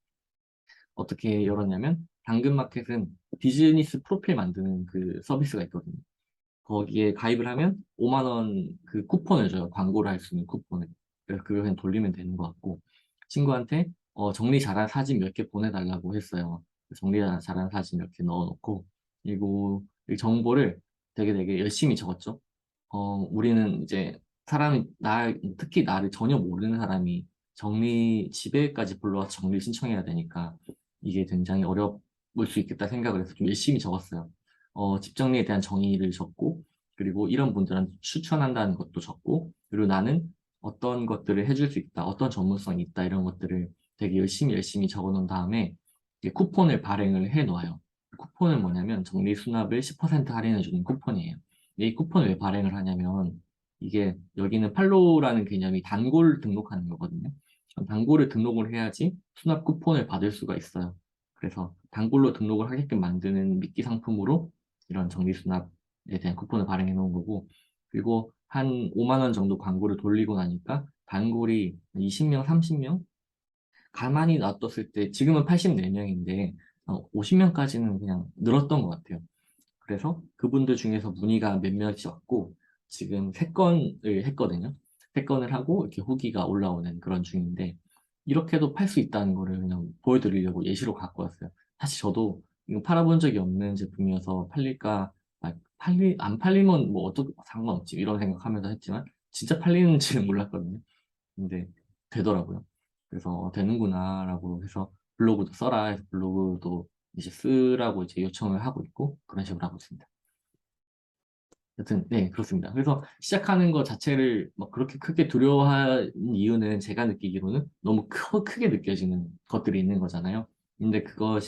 어떻게 열었냐면 당근마켓은 비즈니스 프로필 만드는 그 서비스가 있거든요. 거기에 가입을 하면 5만 원 그 쿠폰을 줘요. 광고를 할 수 있는 쿠폰을. 그래서 그걸 그냥 돌리면 되는 것 같고 친구한테 정리 잘한 사진 몇 개 보내달라고 했어요. 정리 잘한 사진 이렇게 넣어놓고 그리고 이 정보를 되게 열심히 적었죠. 우리는 이제 특히 나를 전혀 모르는 사람이 집에까지 불러와서 정리 신청해야 되니까 이게 굉장히 어려울 수 있겠다 생각을 해서 좀 열심히 적었어요. 집 정리에 대한 정의를 적고, 그리고 이런 분들한테 추천한다는 것도 적고, 그리고 나는 어떤 것들을 해줄 수 있다, 어떤 전문성이 있다, 이런 것들을 되게 열심히 적어 놓은 다음에 이제 쿠폰을 발행을 해 놓아요. 쿠폰은 뭐냐면 정리 수납을 10% 할인해 주는 쿠폰이에요. 이 쿠폰을 왜 발행을 하냐면 이게 여기는 팔로우라는 개념이 단골 등록하는 거거든요. 단골을 등록을 해야지 수납 쿠폰을 받을 수가 있어요. 그래서 단골로 등록을 하게끔 만드는 미끼 상품으로 이런 정리 수납에 대한 쿠폰을 발행해 놓은 거고 그리고 한 5만 원 정도 광고를 돌리고 나니까 단골이 20명, 30명 가만히 놔뒀을 때 지금은 84명인데 50명까지는 그냥 늘었던 것 같아요. 그래서 그분들 중에서 문의가 몇몇이 왔고 지금 3건을 했거든요. 3건을 하고 이렇게 후기가 올라오는 그런 중인데 이렇게도 팔 수 있다는 거를 그냥 보여드리려고 예시로 갖고 왔어요. 사실 저도 이거 팔아본 적이 없는 제품이어서 팔릴까 안 팔리면 뭐 어떻게 상관없지 이런 생각하면서 했지만 진짜 팔리는지는 몰랐거든요. 근데 되더라고요. 그래서 되는구나라고 해서 블로그도 써라 해서 블로그도 이제 쓰라고 이제 요청을 하고 있고 그런 식으로 하고 있습니다. 여튼 네 그렇습니다. 그래서 시작하는 것 자체를 막 그렇게 크게 두려워하는 이유는 제가 느끼기로는 너무 크게 느껴지는 것들이 있는 거잖아요. 근데 그걸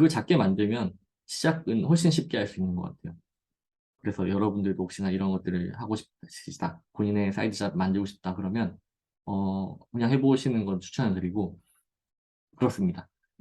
작게 만들면 시작은 훨씬 쉽게 할 수 있는 것 같아요. 그래서 여러분들도 혹시나 이런 것들을 하고 싶으시다, 본인의 사이드 잡 만들고 싶다 그러면 그냥 해보시는 건 추천을 드리고 그렇습니다.